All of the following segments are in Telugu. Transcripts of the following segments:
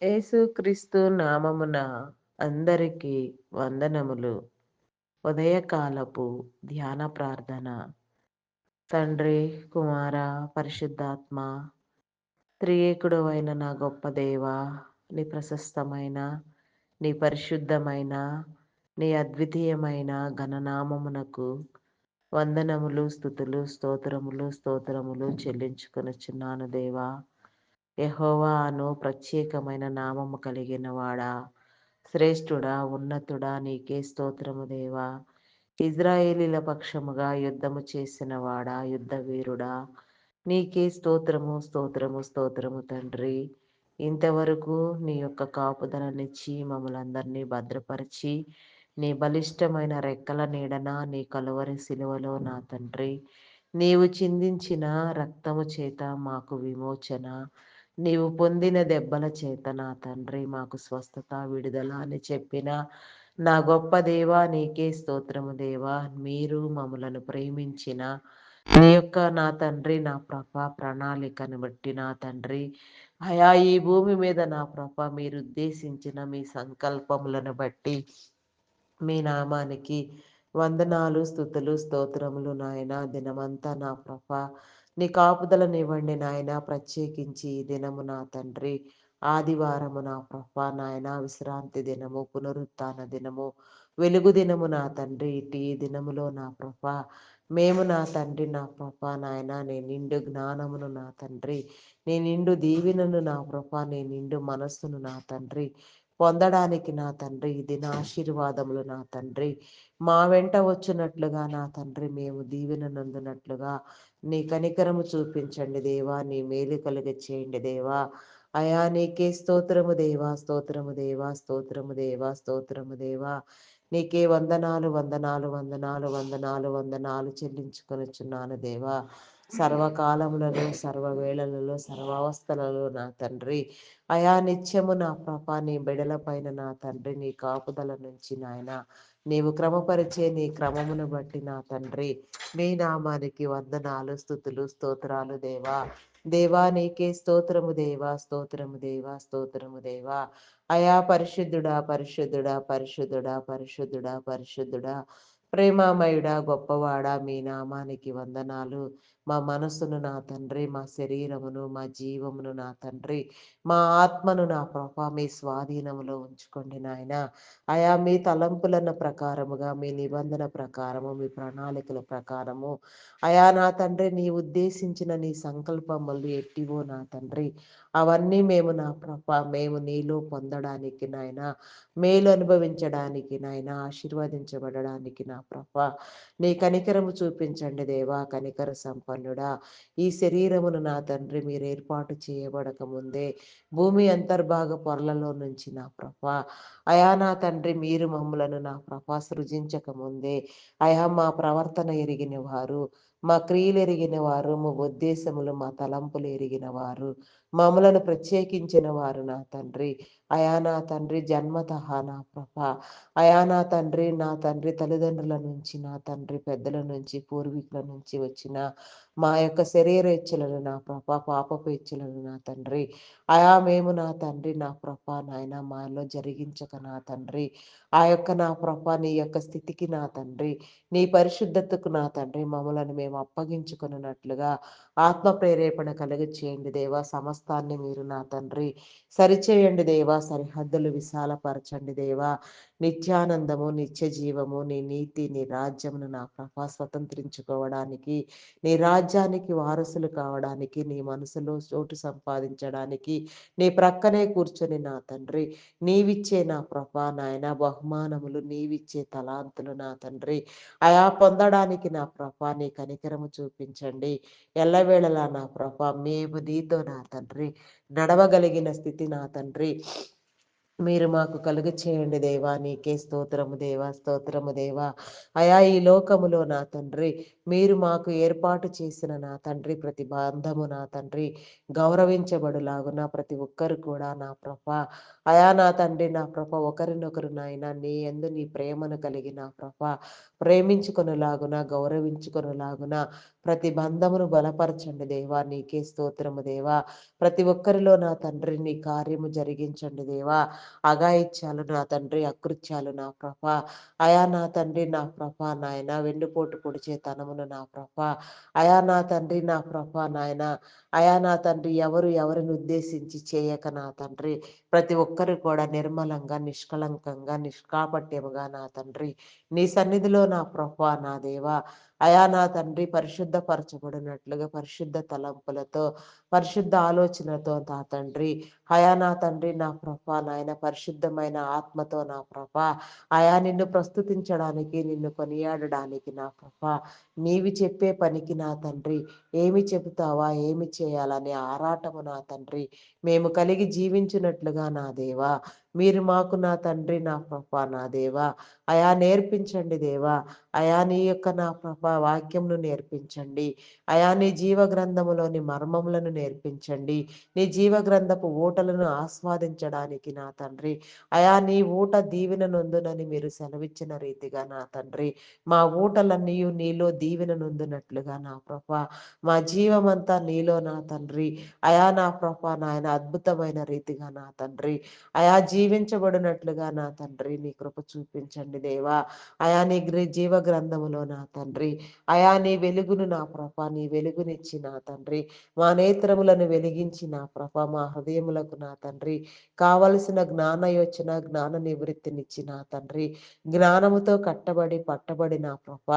యేసుక్రీస్తు నామమున అందరికీ వందనములు. ఉదయకాలపు ధ్యాన ప్రార్థన. తండ్రి, కుమార, పరిశుద్ధాత్మ, త్రియేకుడవైన నా గొప్ప దేవా, నీ ప్రశస్తమైన, నీ పరిశుద్ధమైన, నీ అద్వితీయమైన ఘననామమునకు వందనములు, స్తుతులు, స్తోత్రములు చెల్లించుకొనుచున్నాను దేవా. యెహోవా అను ప్రత్యేకమైన నామము కలిగిన వాడా, శ్రేష్ఠుడా, ఉన్నతుడా, నీకే స్తోత్రము దేవా. ఇజ్రాయేలీల పక్షముగా యుద్ధము చేసిన వాడా, యుద్ధ వీరుడా, నీకే స్తోత్రము తండ్రి. ఇంతవరకు నీ యొక్క కాపుదలనిచ్చి మమ్మలందరినీ భద్రపరిచి నీ బలిష్టమైన రెక్కల నీడన నీ కలువరి సిలువలో నా తండ్రి నీవు చిందించిన రక్తము చేత మాకు విమోచన, నీవు పొందిన దెబ్బల చేత నా తండ్రి మాకు స్వస్థత, విడుదల అని చెప్పిన నా గొప్ప దేవా, నీకే స్తోత్రము దేవా. మీరు మమ్మలను ప్రేమించిన నీ యొక్క నా తండ్రి నా ప్రణాళికను బట్టి నా తండ్రి అయా ఈ భూమి మీద నా మీరు ఉద్దేశించిన మీ సంకల్పములను బట్టి మీ నామానికి వందనాలు, స్తుతులు, స్తోత్రములు నాయన. దినమంతా నా నీ కాపుదలనివ్వండి నాయన. ప్రత్యేకించి ఈ దినము నా తండ్రి ఆదివారము నా నాయన, విశ్రాంతి దినము, పునరుత్థాన దినము, వెలుగు దినము నా తండ్రి. ఇటు ఈ దినములో నా మేము నా తండ్రి నా నాయన నీ నిండు జ్ఞానమును నా తండ్రి, నీ నిండు దీవెనను నా నీ నిండు మనస్సును నా తండ్రి పొందడానికి నా తండ్రి ఈ దిన ఆశీర్వాదములు నా తండ్రి మా వెంట వచ్చినట్లుగా నా తండ్రి మేము దీవెన నందునట్లుగా నీ కనికరము చూపించండి దేవా. నీ మేలు కలుగ చేయండి దేవా. అయా నీకే స్తోత్రము దేవా, స్తోత్రము దేవా, స్తోత్రము దేవా, స్తోత్రము దేవా. నీకే వందనాలు చెల్లించుకొనుచున్నాను దేవా. సర్వకాలములలో, సర్వవేళలలో, సర్వావస్థలలో నా తండ్రి అయా నిత్యము నా నీ బిడల పైన నా తండ్రి నీ కాపుదల నుంచి నాయన నీవు క్రమపరిచే నీ క్రమమును బట్టి నా తండ్రి నీ నామానికి వందనాలు, స్తుతులు, స్తోత్రాలు దేవా. దేవా నీకే స్తోత్రము దేవా, స్తోత్రము దేవా, స్తోత్రము దేవా. అయా పరిశుద్ధుడా, పరిశుద్ధుడా, పరిశుద్ధుడా, పరిశుద్ధుడా, పరిశుద్ధుడా, ప్రేమామయుడా, గొప్పవాడా, మీ నామానికి వందనాలు. మా మనసును నా తండ్రి, మా శరీరమును, మా జీవమును నా తండ్రి, మా ఆత్మను నా మీ స్వాధీనములో ఉంచుకోండి నాయన. అయా మీ తలంపులన్న ప్రకారముగా, మీ నిబంధన ప్రకారము, మీ ప్రణాళికల ప్రకారము అయా నా తండ్రి నీ ఉద్దేశించిన నీ సంకల్పములు ఎట్టివో నా తండ్రి అవన్నీ మేము నా మేము నీలో పొందడానికి నాయన, మేలు అనుభవించడానికి నాయన, ఆశీర్వదించబడడానికి నా నీ కనికరము చూపించండి దేవా. కనికర సంపన్నుడా, ఈ శరీరమును నా తండ్రి మీరు ఏర్పాటు చేయబడక ముందే భూమి అంతర్భాగ పొరలలో నుంచి నా అయా నా తండ్రి మీరు మమ్ములను నా సృజించక ముందే అయా మా ప్రవర్తన ఎరిగిన వారు, మా క్రియలు ఎరిగిన వారు, మా ఉద్దేశములు, మా తలంపులు ఎరిగిన వారు, మమ్మలను ప్రత్యేకించిన వారు నా తండ్రి. అయా నా తండ్రి జన్మతః నా అయా నా తండ్రి తల్లిదండ్రుల నుంచి నా తండ్రి పెద్దల నుంచి పూర్వీకుల నుంచి వచ్చిన మా యొక్క శరీర ఇచ్చలను నా పాపపు ఇచ్చలను నా తండ్రి అయా మేము నా తండ్రి నా నాయన మాలో జరిగించక నా తండ్రి ఆ యొక్క నా నీ యొక్క స్థితికి నా తండ్రి నీ పరిశుద్ధతకు నా తండ్రి మమ్మలను మేము అప్పగించుకున్నట్లుగా ఆత్మ ప్రేరేపణ కలిగి చేయండి దేవా. సమస్తాన్ని మీరు నా తండ్రి సరిచేయండి దేవా. సరిహద్దులు విశాలపరచండి దేవా. నిత్యానందము, నిత్య జీవము, నీ నీతి, నీ రాజ్యమును నా స్వతంత్రించుకోవడానికి, నీ రాజ్యానికి వారసులు కావడానికి, నీ మనసులో చోటు సంపాదించడానికి, నీ ప్రక్కనే కూర్చొని నా తండ్రి నీవిచ్చే నా నాయన బహుమానములు, నీవిచ్చే తలాంతులు నా తండ్రి అయా పొందడానికి నా నీ కనికరము చూపించండి. ఎల్లవేళలా నా మేము నీతో నా తండ్రి నడవగలిగిన స్థితి నా తండ్రి మీరు మాకు కలుగ చేయండి దేవా. నీకే స్తోత్రము దేవా, స్తోత్రము దేవా. అయా ఈ లోకములో నా తండ్రి మీరు మాకు ఏర్పాటు చేసిన నా తండ్రి ప్రతి బంధము నా తండ్రి గౌరవించబడులాగున ప్రతి ఒక్కరు కూడా నా అయా నా తండ్రి నా ఒకరినొకరు నాయన నీ యందు నీ ప్రేమను కలిగి నా ప్రేమించుకొనులాగున, గౌరవించుకొనులాగున, ప్రతి బంధమును బలపరచండి దేవా. నీకే స్తోత్రము దేవా. ప్రతి ఒక్కరిలో నా తండ్రి నీ కార్యము జరిగించండి దేవా. అఘాయిత్యాలు నా తండ్రి, అకృత్యాలు నా ప్రభ, అయా నా తండ్రి నా ప్రభ నాయన, వెన్నుపోటు పొడిచే తనమును నా ప్రభ, అయా నా తండ్రి నా ప్రభ నాయన, అయా నా తండ్రి ఎవరు ఎవరిని ఉద్దేశించి చేయక నా తండ్రి, ప్రతి ఒక్కరు కూడా నిర్మలంగా, నిష్కలంకంగా, నిష్కాపట్యముగా నా తండ్రి నీ సన్నిధిలో నా ప్రభ నా దేవా, అయా నా తండ్రి పరిశుద్ధపరచబడినట్లుగా పరిశుద్ధ తలంపులతో, పరిశుద్ధ ఆలోచనతో నా తండ్రి, అయా నా తండ్రి నా ప్రభ నాయన, పరిశుద్ధమైన ఆత్మతో నా ప్రభ, అయా నిన్ను ప్రస్తుతించడానికి, నిన్ను కొనియాడడానికి నా ప్రభ, నీవి చెప్పే పనికి నా తండ్రి, ఏమి చెబుతావా, ఏమి చేయాలనే ఆరాటము నా తండ్రి మేము కలిగి జీవించినట్లుగా నా దేవా, మీరు మాకు నా తండ్రి నా ప్రభ నా దేవా, అయా నేర్పించండి దేవా. అయా నీ యొక్క నా ప్రభ వాక్యంను నేర్పించండి. అయా నీ జీవ గ్రంథములోని మర్మములను నేర్పించండి. నీ జీవ గ్రంథపు ఊటలను ఆస్వాదించడానికి నా తండ్రి, అయా నీ ఊట దీవెన నొందునని మీరు సెలవిచ్చిన రీతిగా నా తండ్రి, మా ఊటలన్నీ నీలో దీవెన నొందునట్లుగా నా ప్రభ, మా జీవమంతా నీలో నా తండ్రి, అయా నా ప్రభ నాయన అద్భుతమైన రీతిగా నా తండ్రి, అయా జీవించబడినట్లుగా నా తండ్రి నీ కృప చూపించండి దేవా. అయా నీ జీవ గ్రంథములో నా తండ్రి, అయా నీ వెలుగును నా ప్రభ, నీ వెలుగునిచ్చి నా తండ్రి, మా నేత్రములను వెలిగించి నా ప్రభ, మా హృదయములకు నా తండ్రి కావలసిన జ్ఞాన యోచన, జ్ఞాన నివృత్తినిచ్చి నా తండ్రి, జ్ఞానముతో కట్టబడి పట్టబడి నా ప్రభ,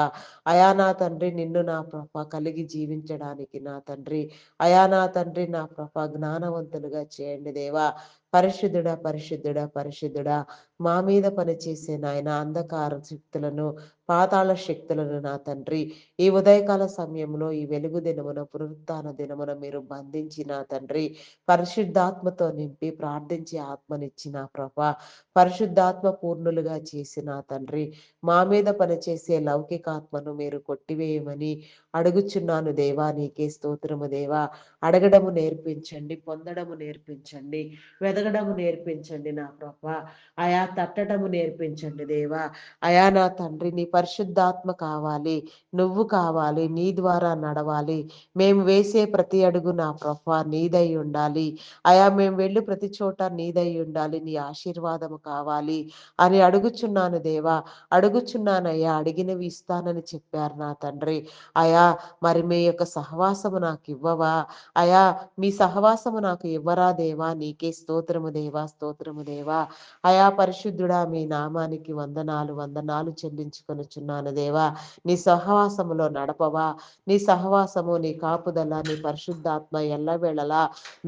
అయా నా తండ్రి నిన్ను నా ప్రభ కలిగి జీవించడానికి నా తండ్రి, అయా నా తండ్రి నా ప్రభ జ్ఞానవంతులుగా చేయండి దేవా. పరిశుద్ధుడా పరిశుద్ధుడా పరిశుద్ధుడా, మా మీద పనిచేసే నాయన అంధకార శక్తులను, పాతాళ శక్తులను నా తండ్రి ఈ ఉదయకాల సమయంలో, ఈ వెలుగు దినమున, పునరుత్థాన దినమున మీరు బంధించి నా తండ్రి పరిశుద్ధాత్మతో నింపి ప్రార్థించి ఆత్మనిచ్చిన ప్రభా, పరిశుద్ధాత్మ పూర్ణులుగా చేసిన తండ్రి మా మీద పనిచేసే లౌకికాత్మను మీరు కొట్టివేయమని అడుగుచున్నాను దేవా. నీకే స్తోత్రము దేవా. అడగడము నేర్పించండి, పొందడము నేర్పించండి, వెదగడము నేర్పించండి నా ప్రభా. అయా తట్టడము నేర్పించండి దేవా. అయా నా తండ్రి నీ పరిశుద్ధాత్మ కావాలి, నువ్వు కావాలి, నీ ద్వారా నడవాలి. మేము వేసే ప్రతి అడుగు నా ప్రభా నీదై ఉండాలి. అయా మేము వెళ్ళి ప్రతి చోట నీదై ఉండాలి, నీ ఆశీర్వాదము కావాలి అని అడుగుచున్నాను దేవా. అడుగుచున్నానయ్యా, అడిగినవి ఇస్తానని చెప్పారు నా తండ్రి. అయా మరి మీ యొక్క సహవాసము నాకు ఇవ్వవా? అయా మీ సహవాసము నాకు ఇవ్వరా దేవా? నీకే స్తోత్రము దేవా, స్తోత్రము దేవా. అయా పరిశుద్ధుడా మీ నామానికి వందనాలు వందనాలు చెల్లించుకొనుచున్నాను దేవా. నీ సహవాసములో నడపవా? నీ సహవాసము, నీ కాపుదల, నీ పరిశుద్ధాత్మ ఎల్లవేళలా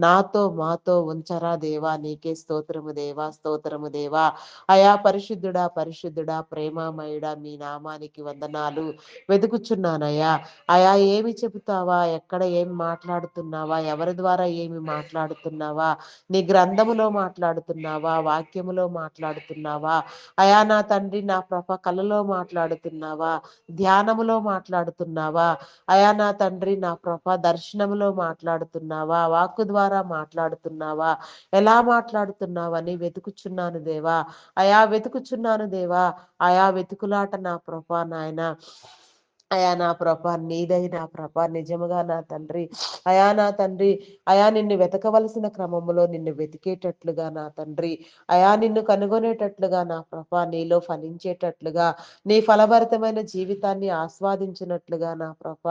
నాతో మాతో ఉంచరా దేవా. నీకే స్తోత్రము దేవా, స్తోత్రము దేవా. అయా పరిశుద్ధుడా పరిశుద్ధుడా ప్రేమామయుడా మీ నామానికి వందనాలు. వెతుకుచున్నానయ్యా. అయా ఏమి చెబుతావా, ఎక్కడ ఏమి మాట్లాడుతున్నావా, ఎవరి ద్వారా ఏమి మాట్లాడుతున్నావా, నీ గ్రంథములో మాట్లాడుతున్నావా, వాక్యములో మాట్లాడుతున్నావా, అయా నా తండ్రి నా ప్రభ కలలో మాట్లాడుతున్నావా, ధ్యానములో మాట్లాడుతున్నావా, అయా నా తండ్రి నా ప్రభ దర్శనములో మాట్లాడుతున్నావా, వాక్కు ద్వారా మాట్లాడుతున్నావా, ఎలా మాట్లాడుతున్నావని వెతుకుచున్నాను దేవా. అయా వెతుకుచున్నాను దేవా. అయా వెతుకులాట నా ప్రభ నాయన, అయా నా ప్రభ నీదై నా ప్రభ నిజముగా నా తండ్రి, అయా నా తండ్రి, అయా నిన్ను వెతకవలసిన క్రమములో నిన్ను వెతికేటట్లుగా నా తండ్రి, అయా నిన్ను కనుగొనేటట్లుగా నా ప్రభ, నీలో ఫలించేటట్లుగా, నీ ఫలభరితమైన జీవితాన్ని ఆస్వాదించినట్లుగా నా ప్రభ,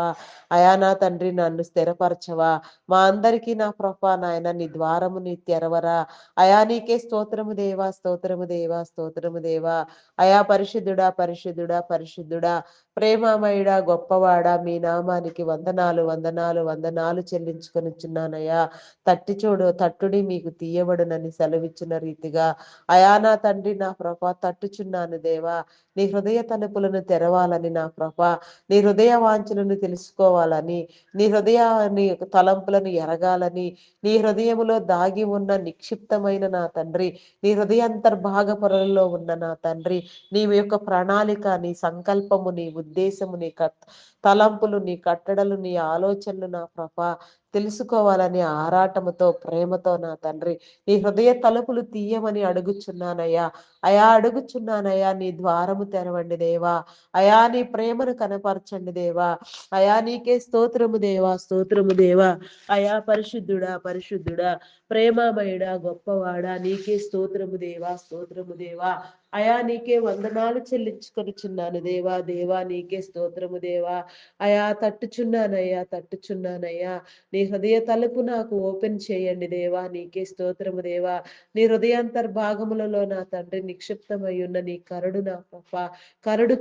అయా నా తండ్రి నన్ను స్థిరపరచవా. మా అందరికీ నా ప్రభ నాయన నీ ద్వారము నీ తెరవరా. అయా నీకే స్తోత్రము దేవా, స్తోత్రము దేవా, స్తోత్రము దేవా. అయా పరిశుద్ధుడా పరిశుద్ధుడా పరిశుద్ధుడా ప్రేమమయుడా గొప్పవాడా మీ నామానికి వందనాలు వందనాలు వందనాలు చెల్లించుకొనిచున్నానయ్యా. తట్టి చూడు తట్టుడి మీకు తీయబడునని సెలవిచ్చిన రీతిగా, అయా నా తండ్రి నా ప్రభ తట్టుచున్నాను దేవా. నీ హృదయ తలుపులను తెరవాలని నా ప్రభ, నీ హృదయ వాంఛలను తెలుసుకోవాలని, నీ హృదయ నీ యొక్క తలంపులను ఎరగాలని, నీ హృదయములో దాగి ఉన్న నిక్షిప్తమైన నా తండ్రి, నీ హృదయ అంతర్భాగ పొరలలో ఉన్న నా తండ్రి, నీ యొక్క ప్రణాళిక, నీ సంకల్పము, నీ ఉద్దేశము, నీ తలంపులు, నీ కట్టడలు, నీ ఆలోచనలు నా ప్రభ తెలుసుకోవాలని ఆరాటముతో, ప్రేమతో నా తండ్రి, నీ హృదయ తలుపులు తీయమని అడుగుచున్నానయ్యా. అయా అడుగుచున్నానయ్యా, నీ ద్వారము తెరవండి దేవా. అయా నీ ప్రేమను కనపరచండి దేవా. అయా నీకే స్తోత్రము దేవా, స్తోత్రము దేవా. అయా పరిశుద్ధుడా, పరిశుద్ధుడా, ప్రేమమయుడా, గొప్పవాడా, నీకే స్తోత్రము దేవా, స్తోత్రము దేవా. అయా నీకే వందనాలు చెల్లించుకొనుచున్నాను దేవా, దేవా నీకే స్తోత్రము దేవా. అయా తట్టుచున్నానయ్యా, తట్టుచున్నానయ్యా. నీ హృదయ తలుపు నాకు ఓపెన్ చేయండి దేవా, నీకే స్తోత్రము దేవా. నీ హృదయాంతర్భాగములలో నా తండ్రి నిక్షిప్తమై ఉన్న నీ కరుడు నా ప్రభ,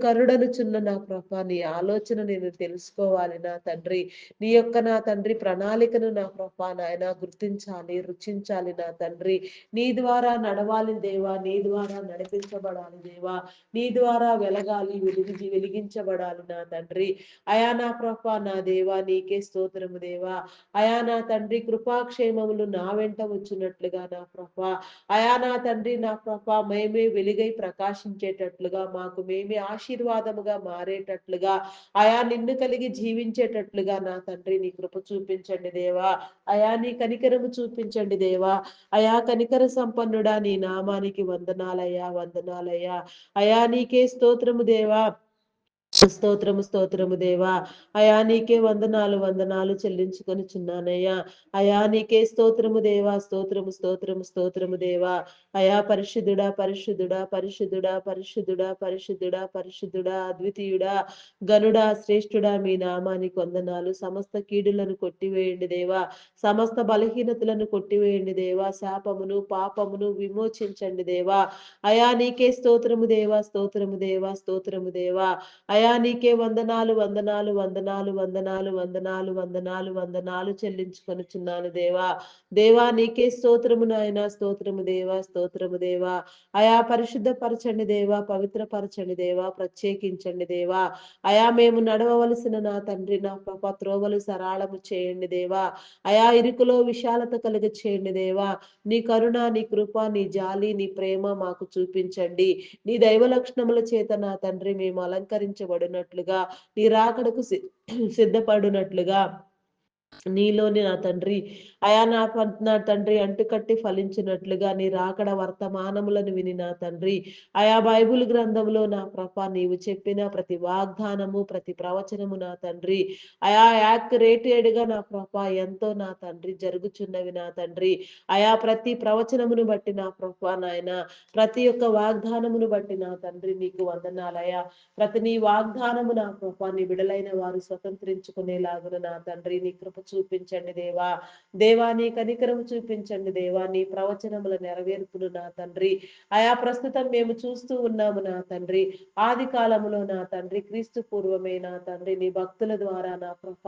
కరుడనుచున్న నా ప్రభ, నీ ఆలోచన నేను తెలుసుకోవాలి నా తండ్రి. నీ యొక్క నా తండ్రి ప్రణాళికను నా ప్రభ నాయన గుర్తించాలి, రుచించాలి నా తండ్రి. నీ ద్వారా నడవాలి దేవా, నీ ద్వారా నడిపించబడాలి దేవా, నీ ద్వారా వెలగాలి, వెలిగించబడాలి నా తండ్రి. అయా నా ప్రభ నా దేవా, నీకే స్తోత్రము దేవా. అయా నా తండ్రి కృపాక్షేమములు నా వెంట వచ్చినట్లుగా నా ప్రభా, అయా నా తండ్రి నా ప్రభా, మేమే వెలుగై ప్రకాశించేటట్లుగా, మాకు మేమే ఆశీర్వాదముగా మారేటట్లుగా, అయా నిన్ను కలిగి జీవించేటట్లుగా నా తండ్రి నీ కృప చూపించండి దేవా. అయా నీ కనికరము చూపించండి దేవా. అయా కనికర సంపన్నుడా, నీ నామానికి వందనాలయ్యా, వందనాలయ్యా. అయా నీకే స్తోత్రము దేవా, స్తోత్రము, స్తోత్రము దేవా. అయా నీకే వందనాలు, వందనాలు చెల్లించుకొని చున్నానయ్యా. అయా నీకే స్తోత్రము దేవా, స్తోత్రము, స్తోత్రము, స్తోత్రము దేవా. అయా పరిశుద్ధుడా, పరిశుద్ధుడా, పరిశుద్ధుడా, పరిశుద్ధుడా, పరిశుద్ధుడా, పరిశుద్ధుడా, అద్వితీయుడా, గనుడా, శ్రేష్ఠుడా, మీ నామానికి వందనాలు. సమస్త కీడులను కొట్టివేయండి దేవా, సమస్త బలహీనతలను కొట్టివేయండి దేవా, శాపమును పాపమును విమోచించండి దేవా. అయా నీకే స్తోత్రము దేవా, స్తోత్రము దేవా, స్తోత్రము దేవా. అయా నీకే వందనాలు, వందనాలు, వందనాలు, వందనాలు, వందనాలు, వందనాలు, వందనాలు చెల్లించుకొనుచున్నాను దేవా. దేవా నీకే స్తోత్రము నాయన, స్తోత్రము దేవా, స్తోత్రము దేవా. అయా పరిశుద్ధపరచండి దేవా, పవిత్రపరచండి దేవా, ప్రత్యేకించండి దేవా. అయా మేము నడవవలసిన నా తండ్రి నా ప్రభ త్రోవలు సరాళము చేయండి దేవా. అయా ఇరుకులో విశాలత కలుగ చేయండి దేవా. నీ కరుణ, నీ కృప, నీ జాలి, నీ ప్రేమ మాకు చూపించండి. నీ దైవ లక్షణముల చేత నా తండ్రి మేము అలంకరించబడినట్లుగా, నీ రాకడకు సిద్ధపడినట్లుగా, నీలోని నా తండ్రి అయా నా తండ్రి అంటుకట్టి ఫలించినట్లుగా నీ రాకడ వర్తమానములను విని నా తండ్రి అయా బైబిల్ గ్రంథంలో నా ప్రభ నీవు చెప్పిన ప్రతి వాగ్దానము, ప్రతి ప్రవచనము నా తండ్రి అయా యాక్యురేటెడ్ గా నా ప్రభ ఎంతో నా తండ్రి జరుగుచున్నవి నా తండ్రి. అయా ప్రతి ప్రవచనమును బట్టి నా ప్రభ నాయన, ప్రతి ఒక్క వాగ్దానమును బట్టి నా తండ్రి నీకు వందనాలయా. ప్రతి నీ వాగ్దానము నా ప్రభ నీ బిడలైన వారు స్వతంత్రించుకునేలాగున నా తండ్రి నీ కృప చూపించండి దేవా. దేవా నీ కనికరము చూపించండి దేవా, నీ ప్రవచనముల నెరవేర్పులు నా తండ్రి అయా ప్రస్తుతం మేము చూస్తూ ఉన్నాము నా తండ్రి. ఆది కాలములో నా తండ్రి క్రీస్తు పూర్వమే నా తండ్రి నీ భక్తుల ద్వారా నా ప్రభ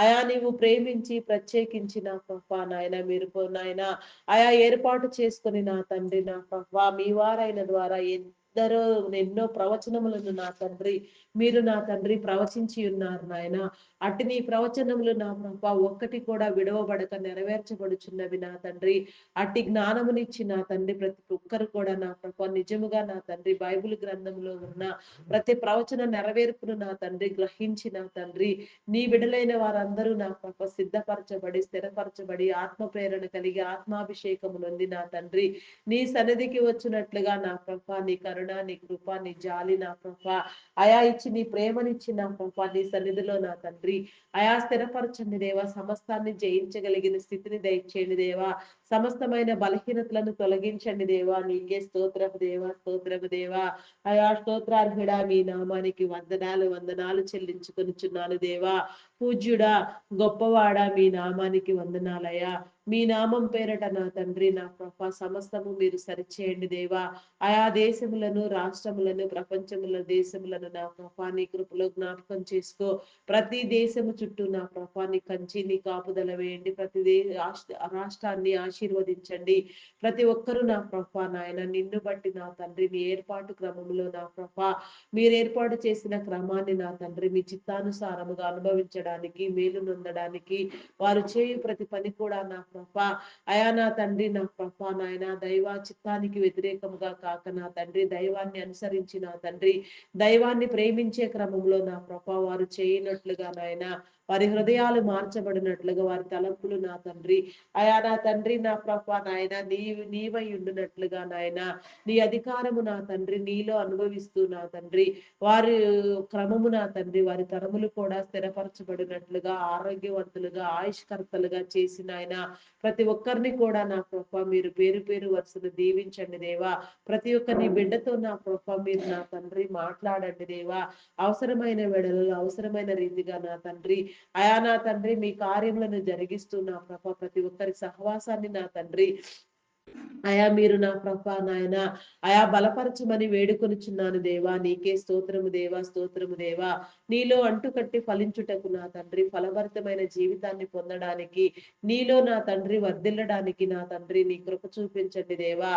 అయా నీవు ప్రేమించి ప్రత్యేకించి నా ప్రభ నాయన మీరు నాయన అయా ఏర్పాటు చేసుకుని నా తండ్రి నా ప్రభ మీ వారైన ద్వారా ఎందరో ఎన్నో ప్రవచనములను నా తండ్రి మీరు నా తండ్రి ప్రవచించి ఉన్నారు నాయన. అటు నీ ప్రవచనములు నా ప్రభ ఒక్కటి కూడా విడవబడక నెరవేర్చబడుచున్నవి నా తండ్రి. అట్టి జ్ఞానమునిచ్చి నా తండ్రి ప్రతి ఒక్కరు కూడా నా ప్రభ నిజముగా నా తండ్రి బైబిల్ గ్రంథంలో ఉన్న ప్రతి ప్రవచన నెరవేర్పును నా తండ్రి గ్రహించి నా తండ్రి నీ బిడలైన వారందరూ నా ప్రభ సిద్ధపరచబడి స్థిరపరచబడి ఆత్మ ప్రేరణ కలిగి ఆత్మాభిషేకము నొంది నా తండ్రి నీ సన్నిధికి వచ్చినట్లుగా నా ప్రభ నీ కరుణ, నీ కృప, నీ జాలి నా ప్రభ అయా ఇచ్చి నీ ప్రేమనిచ్చి నా ప్రభ నీ సన్నిధిలో నా తండ్రి అయా స్థిరపరచండి దేవా. సమస్తాన్ని జయించగలిగిన స్థితిని దయచేయండి దేవా. సమస్తమైన బలహీనతలను తొలగించండి దేవా. నీకే స్తోత్రపు దేవా, స్తోత్రపు దేవా. అయా స్తోత్రార్హుడా మీ నామానికి వందనాలు, వందనాలు చెల్లించుకొనుచున్నాను దేవా. పూజ్యుడా, గొప్పవాడా మీ నామానికి వందనాలయ్యా. మీ నామం పేరట నా తండ్రి నా ప్రభ సమస్తము మీరు సరిచేయండి దేవా. ఆయా దేశములను, రాష్ట్రములను, ప్రపంచముల దేశములను నా ప్రభ నీ కృపలో జ్ఞాపకం చేసుకో. ప్రతి దేశము చుట్టూ నా ప్రభ నీ కంచి, నీ కాపుదల వేయండి. ప్రతి రాష్ట్రాన్ని ఆశీర్వదించండి. ప్రతి ఒక్కరూ నా ప్రభ నాయన నిన్ను బట్టి నా తండ్రి మీ ఏర్పాటు క్రమంలో నా ప్రభ మీరు ఏర్పాటు చేసిన క్రమాన్ని నా తండ్రి మీ చిత్తానుసారముగా అనుభవించడానికి, మేలు నొందడానికి, వారు చేయు ప్రతి పని కూడా నా ప్రభ అయా నా తండ్రి నా ప్రభ నాయన దైవ చిత్తానికి వ్యతిరేకముగా కాక నా తండ్రి దైవాన్ని అనుసరించి నా తండ్రి దైవాన్ని ప్రేమించే క్రమంలో నా ప్రభ వారు చేయనట్లుగా నాయన వారి హృదయాలు మార్చబడినట్లుగా, వారి తలంపులు నా తండ్రి, అయా నా తండ్రి నా ప్రభా నాయన నీవై ఉండునట్లుగా నాయన, నీ అధికారము నా తండ్రి నీలో అనుభవిస్తూ నా తండ్రి, వారి క్రమము నా తండ్రి, వారి తరములు కూడా స్థిరపరచబడినట్లుగా, ఆరోగ్యవంతులుగా, ఆయుష్కర్తలుగా చేసిన ఆయన ప్రతి ఒక్కరిని కూడా నా ప్రభ మీరు పేరు పేరు వరుసను దీవించండి దేవా. ప్రతి ఒక్క నీ బిడ్డతో నా ప్రభ మీరు నా తండ్రి మాట్లాడండి దేవా. అవసరమైన వెడలలో అవసరమైన రీతిగా నా తండ్రి, అయా నా తండ్రి మీ కార్యములను జరిగిస్తూ నా ప్రభ ప్రతి ఒక్కరి సహవాసాన్ని నా తండ్రి అయా మీరు నా ప్రభా నాయన అయా బలపరచమని వేడుకొనుచున్నాను దేవా. నీకే స్తోత్రము దేవా, స్తోత్రము దేవా. నీలో అంటుకట్టి ఫలించుటకు నా తండ్రి, ఫలభరితమైన జీవితాన్ని పొందడానికి, నీలో నా తండ్రి వర్ధిల్లడానికి నా తండ్రి నీ కృప చూపించండి దేవా.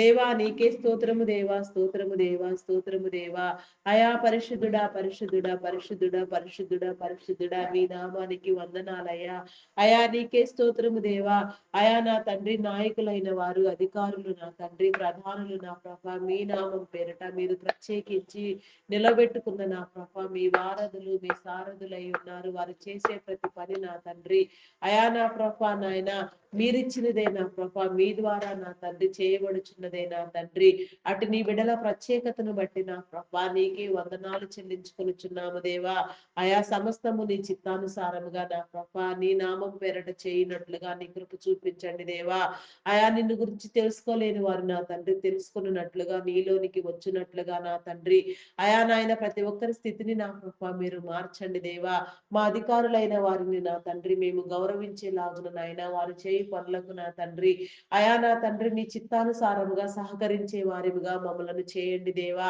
దేవా నీకే స్తోత్రము దేవా, స్తోత్రము దేవా, స్తోత్రము దేవా. అయా పరిశుద్ధుడా, పరిశుద్ధుడా, పరిశుద్ధుడా, పరిశుద్ధుడా, పరిశుద్ధుడా మీ నామానికి వందనాలయ్యా. అయా నీకే స్తోత్రము దేవా. అయా నా తండ్రి నాయకులైన వారు, అధికారులు నా తండ్రి, ప్రధానులు నా ప్రభ మీ నామం పేరట మీరు ప్రత్యేకించి నిలబెట్టుకున్న నా ప్రభ మీ వారధులు మీ సారథులై ఉన్నారు. వారు చేసే ప్రతి పని నా తండ్రి, అయా నా ప్రభ నాయన మీరిచ్చినదే నా ప్రభ మీ ద్వారా నా తండ్రి చేయబడుచున్నదే నా తండ్రి. అటు నీ బిడ్డల ప్రత్యేకతను బట్టి నా ప్రభ నీకే వందనాలు చెల్లించుకొనుచున్నాము దేవా. అయా సమస్తము నీ చిత్తానుసారముగా నా ప్రభ నీ నామం పేరట చేయనట్లుగా నీ కృప చూపించండి దేవా. అయా నిన్ను గురించి తెలుసుకోలేని వారు నా తండ్రి తెలుసుకున్నట్లుగా, నీలోనికి వచ్చినట్లుగా నా తండ్రి, అయా నాయన ప్రతి ఒక్కరి స్థితిని నా ప్రభ మీరు మార్చండి దేవా. మా అధికారులైన వారిని నా తండ్రి మేము గౌరవించేలాగున నాయన వారు చేయి పనులకు నా తండ్రి, అయా నా తండ్రి నీ చిత్తానుసారముగా సహకరించే వారిగా మమ్మలను చేయండి దేవా.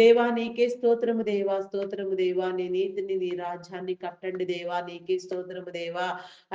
దేవా నీకే స్తోత్రము దేవా, స్తోత్రము దేవా. నీ నీతిని నీ రాజ్యాన్ని కట్టండి దేవా. నీకే స్తోత్రము దేవా.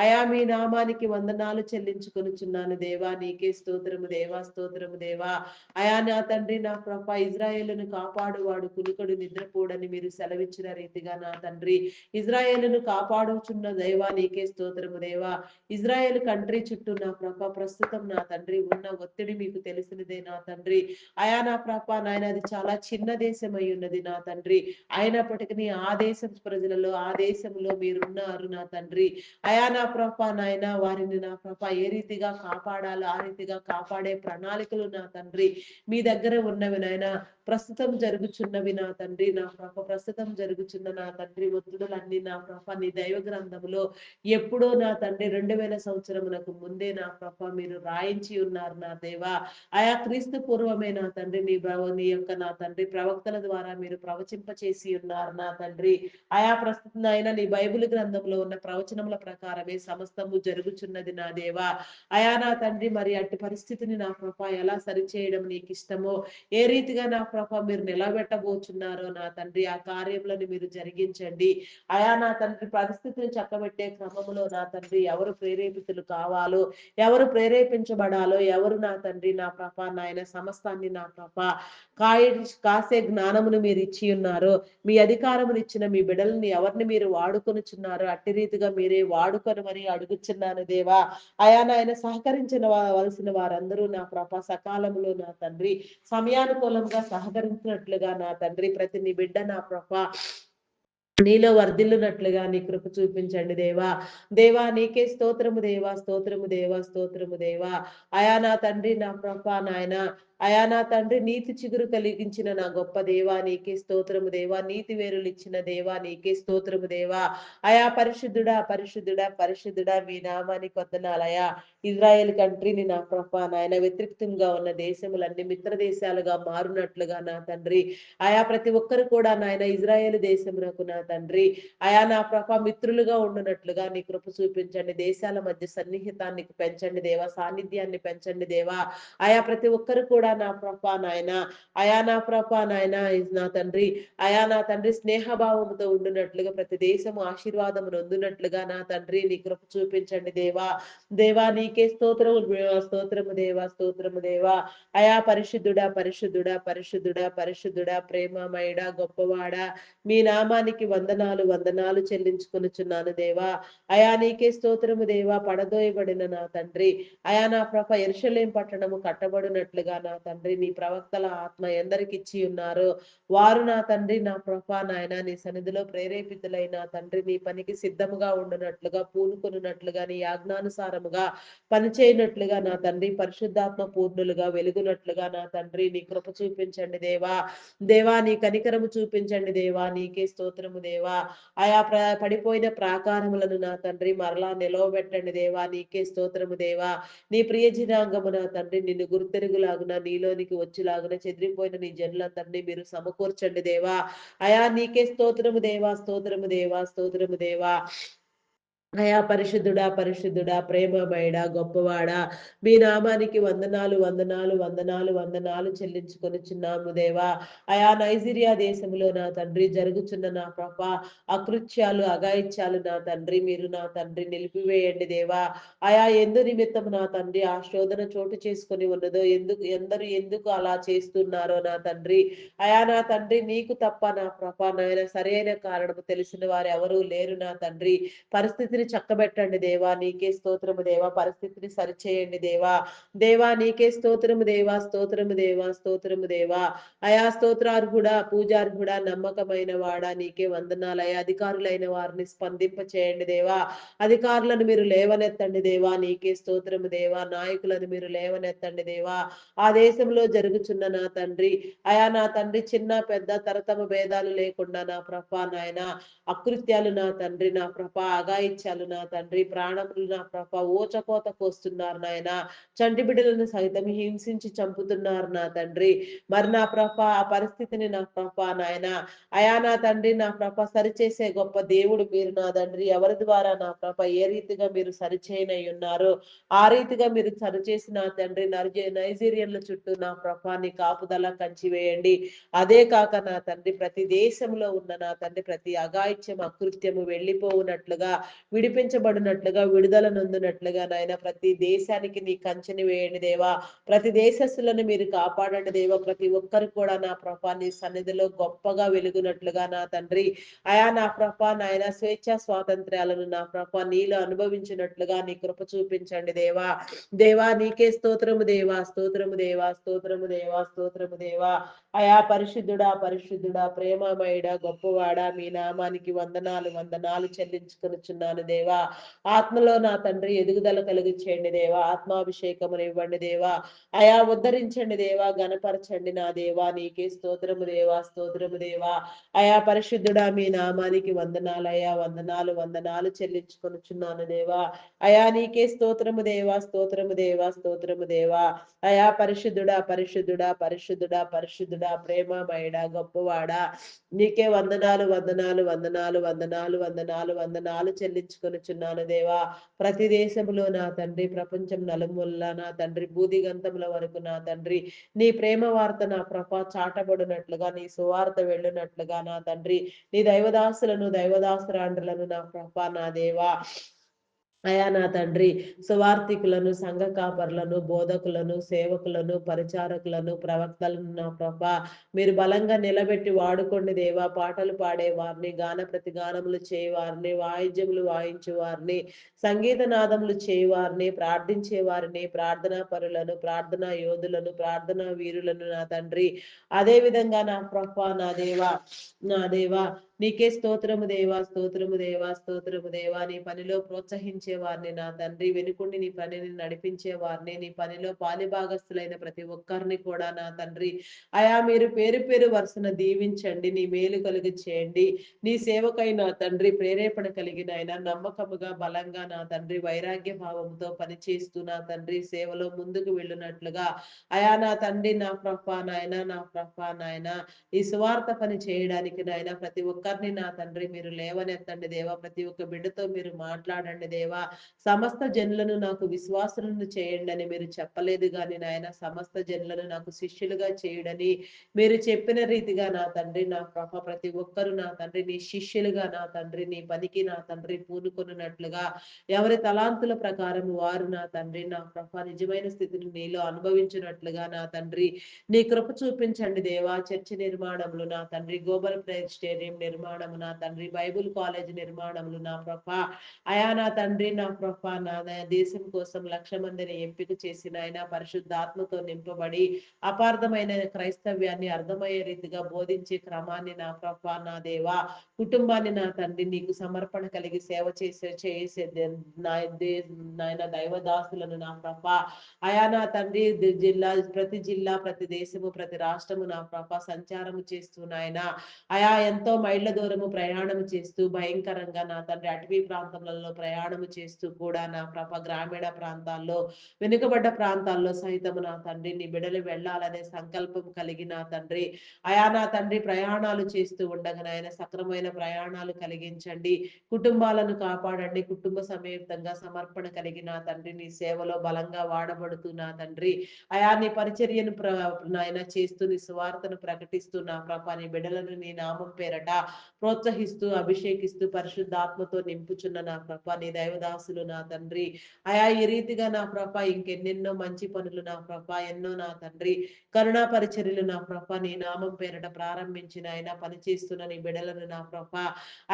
అయా మీ నామానికి వందనాలు చెల్లించుకొనుచున్నాను దేవా. నీకే స్తోత్రము దేవా, స్తోత్రము దేవా. అయా నా తండ్రి నా ప్రభ ఇజ్రాయేలును కాపాడువాడు కునుకడు నిద్రపోడని మీరు సెలవిచ్చిన రీతిగా నా తండ్రి, ఇజ్రాయేలును కాపాడుచున్న దేవా నీకే స్తోత్రము దేవా. ఇజ్రాయేల్ కంట్రీ చుట్టూ నా ప్రభ ప్రస్తుతం నా తండ్రి ఉన్న ఒత్తిడి మీకు తెలిసినదే నా తండ్రి. అయా నా ప్రభ నాయన అది చాలా చిన్న దేశం అయి ఉన్నది నా తండ్రి. అయినప్పటికీ ఆ దేశం ప్రజలలో ఆ దేశంలో మీరున్నారు నా తండ్రి. అయా నా ప్రభ నాయన వారిని నా ప్రభ ఏ రీతిగా కాపాడాలో ఆ రీతిగా కాపాడే ప్రణాళికలు నా తండ్రి మీ దగ్గర ఉన్నవి నాయన. ప్రస్తుతం జరుగుచున్నవి నా తండ్రి నా ప్రభ ప్రస్తుతం జరుగుచున్న నా తండ్రి ఒత్తిడులన్నీ నా ప్రభ నీ దైవ గ్రంథములో ఎప్పుడో నా తండ్రి 2000 సంవత్సరమునకు ముందే నా ప్రభ మీరు రాయించి ఉన్నారు నా దేవా. ఆయా క్రీస్తు పూర్వమే నా తండ్రి నీ యొక్క నా తండ్రి ప్రవక్తల ద్వారా మీరు ప్రవచింప చేసి ఉన్నారు నా తండ్రి. ఆయా ప్రస్తుతం అయినా నీ బైబిల్ గ్రంథంలో ఉన్న ప్రవచనముల ప్రకారమే సమస్తము జరుగుచున్నది నా దేవా. అయా నా తండ్రి మరి అట్టి పరిస్థితిని నా ప్రభ ఎలా సరిచేయడం నీకు ఇష్టమో, ఏ రీతిగా నా ప్రభ మీరు నిలబెట్టబోచున్నారో నా తండ్రి ఆ కార్యములను మీరు జరిగించండి. అయా నా తండ్రి పరిస్థితిని చక్కబెట్టే క్రమములో నా తండ్రి ఎవరు ప్రేరేపితులు కావాలో, ఎవరు ప్రేరేపించబడాలో, ఎవరు నా తండ్రి నా ప్రభ నాయన సమస్తాన్ని నా ప్రభ కాయ కాసే జ్ఞానమును మీరు ఇచ్చి ఉన్నారు. మీ అధికారమును ఇచ్చిన మీ బిడ్డలని ఎవరిని మీరు వాడుకొనుచున్నారు అట్టి రీతిగా మీరే వాడుకొని మరి అడుగుచున్నాను దేవా. అయా నాయన సహకరించిన వలసిన వారందరూ నా ప్రభ సకాలంలో నా తండ్రి సమయానుకూలంగా సహకరించినట్లుగా నా తండ్రి ప్రతి నీ బిడ్డ నా ప్రభ నీలో వర్ధిల్లునట్లుగా నీ కృప చూపించండి దేవా. దేవా నీకే స్తోత్రము దేవా, స్తోత్రము దేవా, స్తోత్రము దేవా. అయా నా తండ్రి నా ప్రభ నాయన, అయా నా తండ్రి నీతి చిగురు కలిగించిన నా గొప్ప దేవా నీకే స్తోత్రము దేవా. నీతి వేరులు ఇచ్చిన దేవా నీకే స్తోత్రము దేవా. అయా పరిశుద్ధుడా, పరిశుద్ధుడా, పరిశుద్ధుడా మీ నామానికి వందనాలయా. ఇజ్రాయెల్ కంట్రీని నా ప్రభ నాయన వ్యతిరేక్తంగా ఉన్న దేశములన్నీ మిత్ర దేశాలుగా మారునట్లుగా నా తండ్రి, ఆయా ప్రతి ఒక్కరు కూడా నాయన ఇజ్రాయేల్ దేశమునకు నా తండ్రి, అయా నా ప్రభ మిత్రులుగా ఉండునట్లుగా నీ కృప చూపించండి. దేశాల మధ్య సన్నిహితాన్ని పెంచండి దేవా, సాన్నిధ్యాన్ని పెంచండి దేవా. ఆయా ప్రతి ఒక్కరు కూడా నా ప్రభ నాయన, అయా నా ప్రభ నాయన నా తండ్రి, అయా నా తండ్రి స్నేహభావముతో ఉండునట్లుగా ప్రతి దేశము ఆశీర్వాదము నొందునట్లుగా నా తండ్రి నీ కృప చూపించండి దేవా. దేవా నీకే స్తోత్రము స్తోత్రము దేవా, స్తోత్రము దేవా. అయా పరిశుద్ధుడా, పరిశుద్ధుడా, పరిశుద్ధుడా, పరిశుద్ధుడా, ప్రేమమయుడా, గొప్పవాడా మీ నామానికి వందనాలు వందనాలు చెల్లించుకొనుచున్నాను దేవా. అయా నీకే స్తోత్రము దేవా. పడదోయబడిన నా తండ్రి, అయా నా ప్రభ యెరూషలేము పట్టణము కట్టబడినట్లుగా నా తండ్రి నీ ప్రవక్తల ఆత్మ ఎందరికిచ్చి ఉన్నారో వారు నా తండ్రి నా ప్రభ నాయన నీ సన్నిధిలో ప్రేరేపితులై నా తండ్రి నీ పనికి సిద్ధముగా ఉండునట్లుగా పూనుకొనున్నట్లుగా నీ ఆజ్ఞానుసారముగా పనిచేయనట్లుగా నా తండ్రి పరిశుద్ధాత్మ పూర్ణులుగా వెలుగునట్లుగా నా తండ్రి నీ కృప చూపించండి దేవా. దేవా నీ కనికరము చూపించండి దేవా. నీకే స్తోత్రము దేవా. ఆయా పడిపోయిన ప్రాకారములను నా తండ్రి మరలా నిలవబెట్టండి దేవా. నీకే స్తోత్రము దేవా. నీ ప్రియ జనాంగము నా తండ్రి నిన్ను గుర్తెరుగులాగున నీలోనికి వచ్చులాగున చెదిరిపోయిన నీ జనులందరినీ మీరు సమకూర్చండి దేవా. అయా నీకే స్తోత్రము దేవా. స్తోత్రము దేవా. స్తోత్రము దేవా. అయా పరిశుద్ధుడా పరిశుద్ధుడా ప్రేమమయుడా గొప్పవాడా మీ నామానికి వందనాలు వందనాలు వందనాలు వందనాలు చెల్లించుకొనుచున్నాము దేవా. అయా నైజీరియా దేశంలో నా తండ్రి జరుగుచున్న నా ప్రభ అకృత్యాలు అఘాయిత్యాలు నా తండ్రి మీరు నా తండ్రి నిలిపివేయండి దేవా. అయా ఎందు నిమిత్తం నా తండ్రి ఆ శోధన చోటు చేసుకొని ఉన్నదో ఎందుకు అలా చేస్తున్నారో నా తండ్రి. అయా నా తండ్రి నీకు తప్ప నా ప్రభ నాయన సరైన కారణము తెలిసిన వారు ఎవరూ లేరు నా తండ్రి. పరిస్థితిని చక్కబెట్టండి దేవా. నీకే స్తోత్రము దేవా. పరిస్థితిని సరిచేయండి దేవా. దేవా నీకే స్తోత్రము దేవా. స్తోత్రము దేవా. స్తోత్రము దేవా. అయా స్తోత్రార్హుడా పూజార్హుడా నమ్మకమైన వాడా నీకే వందనాలయ. అధికారులైన వారిని స్పందింప చేయండి దేవా. అధికారులను మీరు లేవనెత్తండి దేవా. నీకే స్తోత్రము దేవా. నాయకులను మీరు లేవనెత్తండి దేవా. ఆ దేశంలో జరుగుచున్న నా తండ్రి అయా నా తండ్రి చిన్న పెద్ద తరతమ భేదాలు లేకుండా నా ప్రభ నాయన అకృత్యాలు నా తండ్రి నా ప్రభ అఘాయిత్యాలు నా తండ్రి ప్రాణములు నా ప్రభ ఊచకోత కోస్తున్నారు నాయన. చంటి బిడ్డలను సైతం హింసించి చంపుతున్నారు నా తండ్రి. మరి నా ప్రభ ఆ పరిస్థితిని నా ప్రభ నాయన అయా నా తండ్రి నా ప్రభ సరిచేసే గొప్ప దేవుడు మీరు నా తండ్రి. ఎవరి ద్వారా నా ప్రభ ఏ రీతిగా మీరు సరిచేయనై ఉన్నారో ఆ రీతిగా మీరు సరిచేసి నా తండ్రి నైజీరియన్ల చుట్టూ నా ప్రభ నీ కాపుదల కంచి వేయండి. అదే కాక నా తండ్రి ప్రతి దేశంలో ఉన్న నా తండ్రి ప్రతి అఘాయిత్యం అకృత్యము వెళ్ళిపోవునట్లుగా విడిపించబడినట్లుగా విడుదల నొందినట్లుగా నాయన ప్రతి దేశానికి నీ కంచెని వేయండి దేవా. ప్రతి దేశస్తులను మీరు కాపాడండి దేవా. ప్రతి ఒక్కరు కూడా నా ప్రభా నీ సన్నిధిలో గొప్పగా వెలుగునట్లుగా నా తండ్రి అయా నా ప్రభా నాయన స్వేచ్ఛ స్వాతంత్ర్యాలను నా ప్రభా నీలో అనుభవించినట్లుగా నీ కృప చూపించండి దేవా. దేవా నీకే స్తోత్రము దేవా. స్తోత్రము దేవా. స్తోత్రము దేవా. స్తోత్రము దేవా. అయా పరిశుద్ధుడా పరిశుద్ధుడా ప్రేమమయుడా గొప్పవాడా మీ నామానికి వందనాలు వందనాలు చెల్లించుకొనుచున్నాను దేవా. ఆత్మలో నా తండ్రి ఎదుగుదల కలిగి చేయండి దేవా. ఆత్మాభిషేకమును ఇవ్వండి దేవా. అయా ఉద్ధరించండి దేవా. గణపరచండి నా దేవా. నీకే స్తోత్రము దేవా. స్తోత్రము దేవా. అయా పరిశుద్ధుడా మీ నామానికి వందనాలు అయా వందనాలు వందనాలు చెల్లించుకొనుచున్నాను దేవా. అయా నీకే స్తోత్రము దేవా. స్తోత్రము దేవా. స్తోత్రము దేవా. అయా పరిశుద్ధుడా పరిశుద్ధుడా పరిశుద్ధుడా పరిశుద్ధుడా ప్రేమమయుడా గొప్పవాడా నీకే వందనాలు వందనాలు వందనాలు వందనాలు వందనాలు వందనాలు చెల్లించుకొనుచున్నాను దేవా. ప్రతి దేశములో నా తండ్రి ప్రపంచం నలుమూలల నా తండ్రి భూదిగంతముల వరకు నా తండ్రి నీ ప్రేమ వార్త నా ప్రభ చాటబడినట్లుగా నీ సువార్త వెళ్ళినట్లుగా నా తండ్రి నీ దైవదాసులను దైవదాసురాండ్రులను నా ప్రభ నా దేవా అయా నా తండ్రి సువార్థికులను సంఘ కాపరులను బోధకులను సేవకులను పరిచారకులను ప్రవక్తలను నా ప్రభ మీరు బలంగా నిలబెట్టి వాడుకోండి దేవా. పాటలు పాడే వారిని గాన ప్రతిగానములు చేయవారిని వాయిద్యములు వాయించే వారిని సంగీత నాదములు చేయవారిని ప్రార్థించే వారిని ప్రార్థనా పరులను ప్రార్థనా యోధులను ప్రార్థనా వీరులను నా తండ్రి అదే విధంగా నా ప్రభ నా దేవా నీకే స్తోత్రము దేవా. స్తోత్రము దేవా. స్తోత్రము దేవా. నీ పనిలో ప్రోత్సహించే వారిని నా తండ్రి వెనుకుండి నీ పనిని నడిపించే వారిని నీ పనిలో పాలిభాగస్తులైన ప్రతి ఒక్కరిని కూడా నా తండ్రి అయా మీరు పేరు పేరు వరుసన దీవించండి. నీ మేలు కలిగి చేయండి. నీ సేవకై నా తండ్రి ప్రేరేపణ కలిగిన ఆయన నమ్మకముగా బలంగా నా తండ్రి వైరాగ్య భావంతో పనిచేస్తూ నా తండ్రి సేవలో ముందుకు వెళ్ళినట్లుగా అయా నా తండ్రి నా ప్రభా నాయన నా ప్రభా నాయన ఈ సువార్త పని చేయడానికి నాయన ప్రతి ఒక్కరిని నా తండ్రి మీరు లేవనెత్తండి దేవా. ప్రతి ఒక్క బిడ్డతో మీరు మాట్లాడండి దేవా. దేవా. సమస్త జనులను నాకు విశ్వాసులను చేయండని మీరు చెప్పలేదు గాని నాయన, సమస్త జనులను నాకు శిష్యులుగా చేయుడని మీరు చెప్పిన రీతిగా నా తండ్రి, నా ప్రభ ప్రతి ఒక్కరు నా తండ్రి నీ శిష్యులుగా నా తండ్రి, నీ పనికి నా తండ్రి పూనుకొనున్నట్లుగా ఎవరి తలాంతుల ప్రకారం వారు నా తండ్రి, నా ప్రభ నిజమైన స్థితిని నీలో అనుభవించినట్లుగా నా తండ్రి నీ కృప చూపించండి దేవా. చర్చి నిర్మాణములు నా తండ్రి, గ్లోబల్ ప్రేయర్ స్టేడియం నిర్మాణము నా తండ్రి, బైబుల్ కాలేజ్ నిర్మాణములు నా ప్రభ అయా నా తండ్రి, నా ప్రభ నా దేశం కోసం 1,00,000 మందిని ఎంపిక చేసిన ఆయన పరిశుద్ధాత్మతో నింపబడి అపార్థమైన క్రైస్తవ్యాన్ని అర్థమయ్యే రీతిగా బోధించే క్రమాన్ని నా ప్రభ నా దేవా, కుటుంబాన్ని నా తండ్రి నీకు సమర్పణ కలిగి సేవ చేసే నాయన దైవదాసులను నా ప్రభ అయా నా తండ్రి జిల్లా ప్రతి దేశము ప్రతి రాష్ట్రము నా ప్రభ సంచారము చేస్తూ నాయన అయా ఎంతో మైళ్ళ దూరము ప్రయాణము చేస్తూ భయంకరంగా నా తండ్రి అటవీ ప్రాంతములలో ప్రయాణము చేస్తూ కూడా నా ప్రభ గ్రామీణ ప్రాంతాల్లో వెనుకబడ్డ ప్రాంతాల్లో సైతము నా తండ్రి నీ బిడలు వెళ్ళాలనే సంకల్పం కలిగి నా తండ్రి అయా నా తండ్రి ప్రయాణాలు చేస్తూ ఉండగా నాయన సక్రమైన ప్రయాణాలు కలిగించండి, కుటుంబాలను కాపాడండి, కుటుంబ సమేతంగా సమర్పణ కలిగి నా తండ్రి నీ సేవలో బలంగా వాడబడుతూ నా తండ్రి అయా నీ పరిచర్యను నాయన చేస్తూ నీ సువార్తను ప్రకటిస్తూ నా ప్రభ నీ బిడ్డలను నీ నామం పేరట ప్రోత్సహిస్తూ అభిషేకిస్తూ పరిశుద్ధాత్మతో నింపుచున్న నా ప్రభ నీ దైవదాసులు నా తండ్రి అయా ఈ రీతిగా నా ప్రభ ఇంకెన్నెన్నో మంచి పనులు నా ప్రభ ఎన్నో నా తండ్రి కరుణా పరిచర్యలు నా ప్రభ నీ నామం పేరట ప్రారంభించిన ఆయన పనిచేస్తున్న నీ బిడలను నా ప్రభ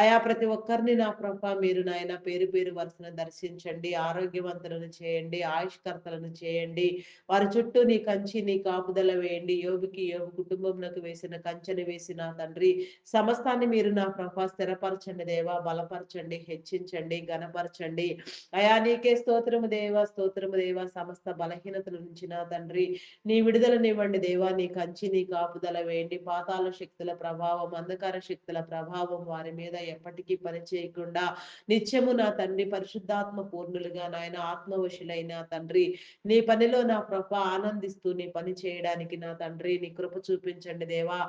అయా ప్రతి ఒక్కరిని నా ప్రభ మీరు నాయన పేరు పేరు వరుసను దర్శించండి, ఆరోగ్యవంతులను చేయండి, ఆయుష్కర్తలను చేయండి, వారి చుట్టూ నీ కంచి నీ కాపుదల వేయండి. యోబు కుటుంబంలోకి వేసిన కంచెను వేసిన తండ్రి సమస్తాన్ని మీరు నా ప్రభ స్థిరపరచండి దేవా, బలపరచండి, హెచ్చించండి, ఘనపరచండి. అయా నీకే స్తోత్రము దేవా, స్తోత్రము దేవా. సమస్త బలహీనతల నుంచి నా తండ్రి నీ విడుదలనివ్వండి దేవా, నీ కంచి నీ కాపుదల వేయండి. పాతాల శక్తుల ప్రభావం, అంధకార శక్తుల ప్రభావం వారి మీద ఎప్పటికీ పని చేయకుండా నిత్యము నా తండ్రి పరిశుద్ధాత్మ పూర్ణులుగా నాయన ఆత్మవశులైన తండ్రి నీ పనిలో నా ప్రభ ఆనందిస్తూ నీ పని చేయడానికి నా తండ్రి నీ కృప చూపించండి దేవా.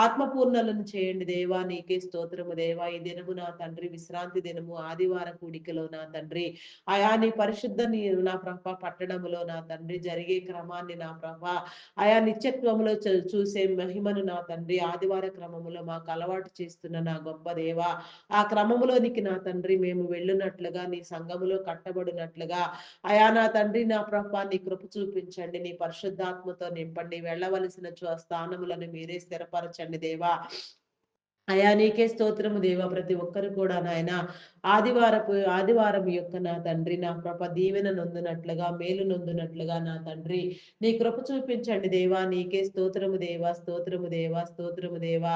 ఆత్మపూర్ణలను చేయండి దేవా, నీకే స్తోత్రము దేవా. ఈ దినము నా తండ్రి విశ్రాంతి దినము ఆదివార కూడికలో నా తండ్రి అయా నీ పరిశుద్ధ నీ నా ప్రభ పట్టణములో నా తండ్రి జరిగే క్రమాన్ని నా ప్రభ అయా నిత్యత్వములో చూసే మహిమను నా తండ్రి ఆదివార క్రమములో మాకు అలవాటు చేస్తున్న నా గొప్ప దేవా, ఆ క్రమములోనికి నా తండ్రి మేము వెళ్ళునట్లుగా నీ సంఘములో కట్టబడినట్లుగా అయా నా తండ్రి నా ప్రభ నీ కృప చూపించండి, నీ పరిశుద్ధాత్మతో నింపండి, వెళ్ళవలసిన స్థానములను మీరే స్థిరపరచండి దేవా. అయా నీకే స్తోత్రము దేవా. ప్రతి ఒక్కరు కూడా నాయన ఆదివారం యొక్క నా తండ్రి నా కృప దీవెన నొందునట్లుగా మేలు నొందునట్లుగా నా తండ్రి నీ కృప చూపించండి దేవా. నీకే స్తోత్రము దేవా, స్తోత్రము దేవా, స్తోత్రము దేవా.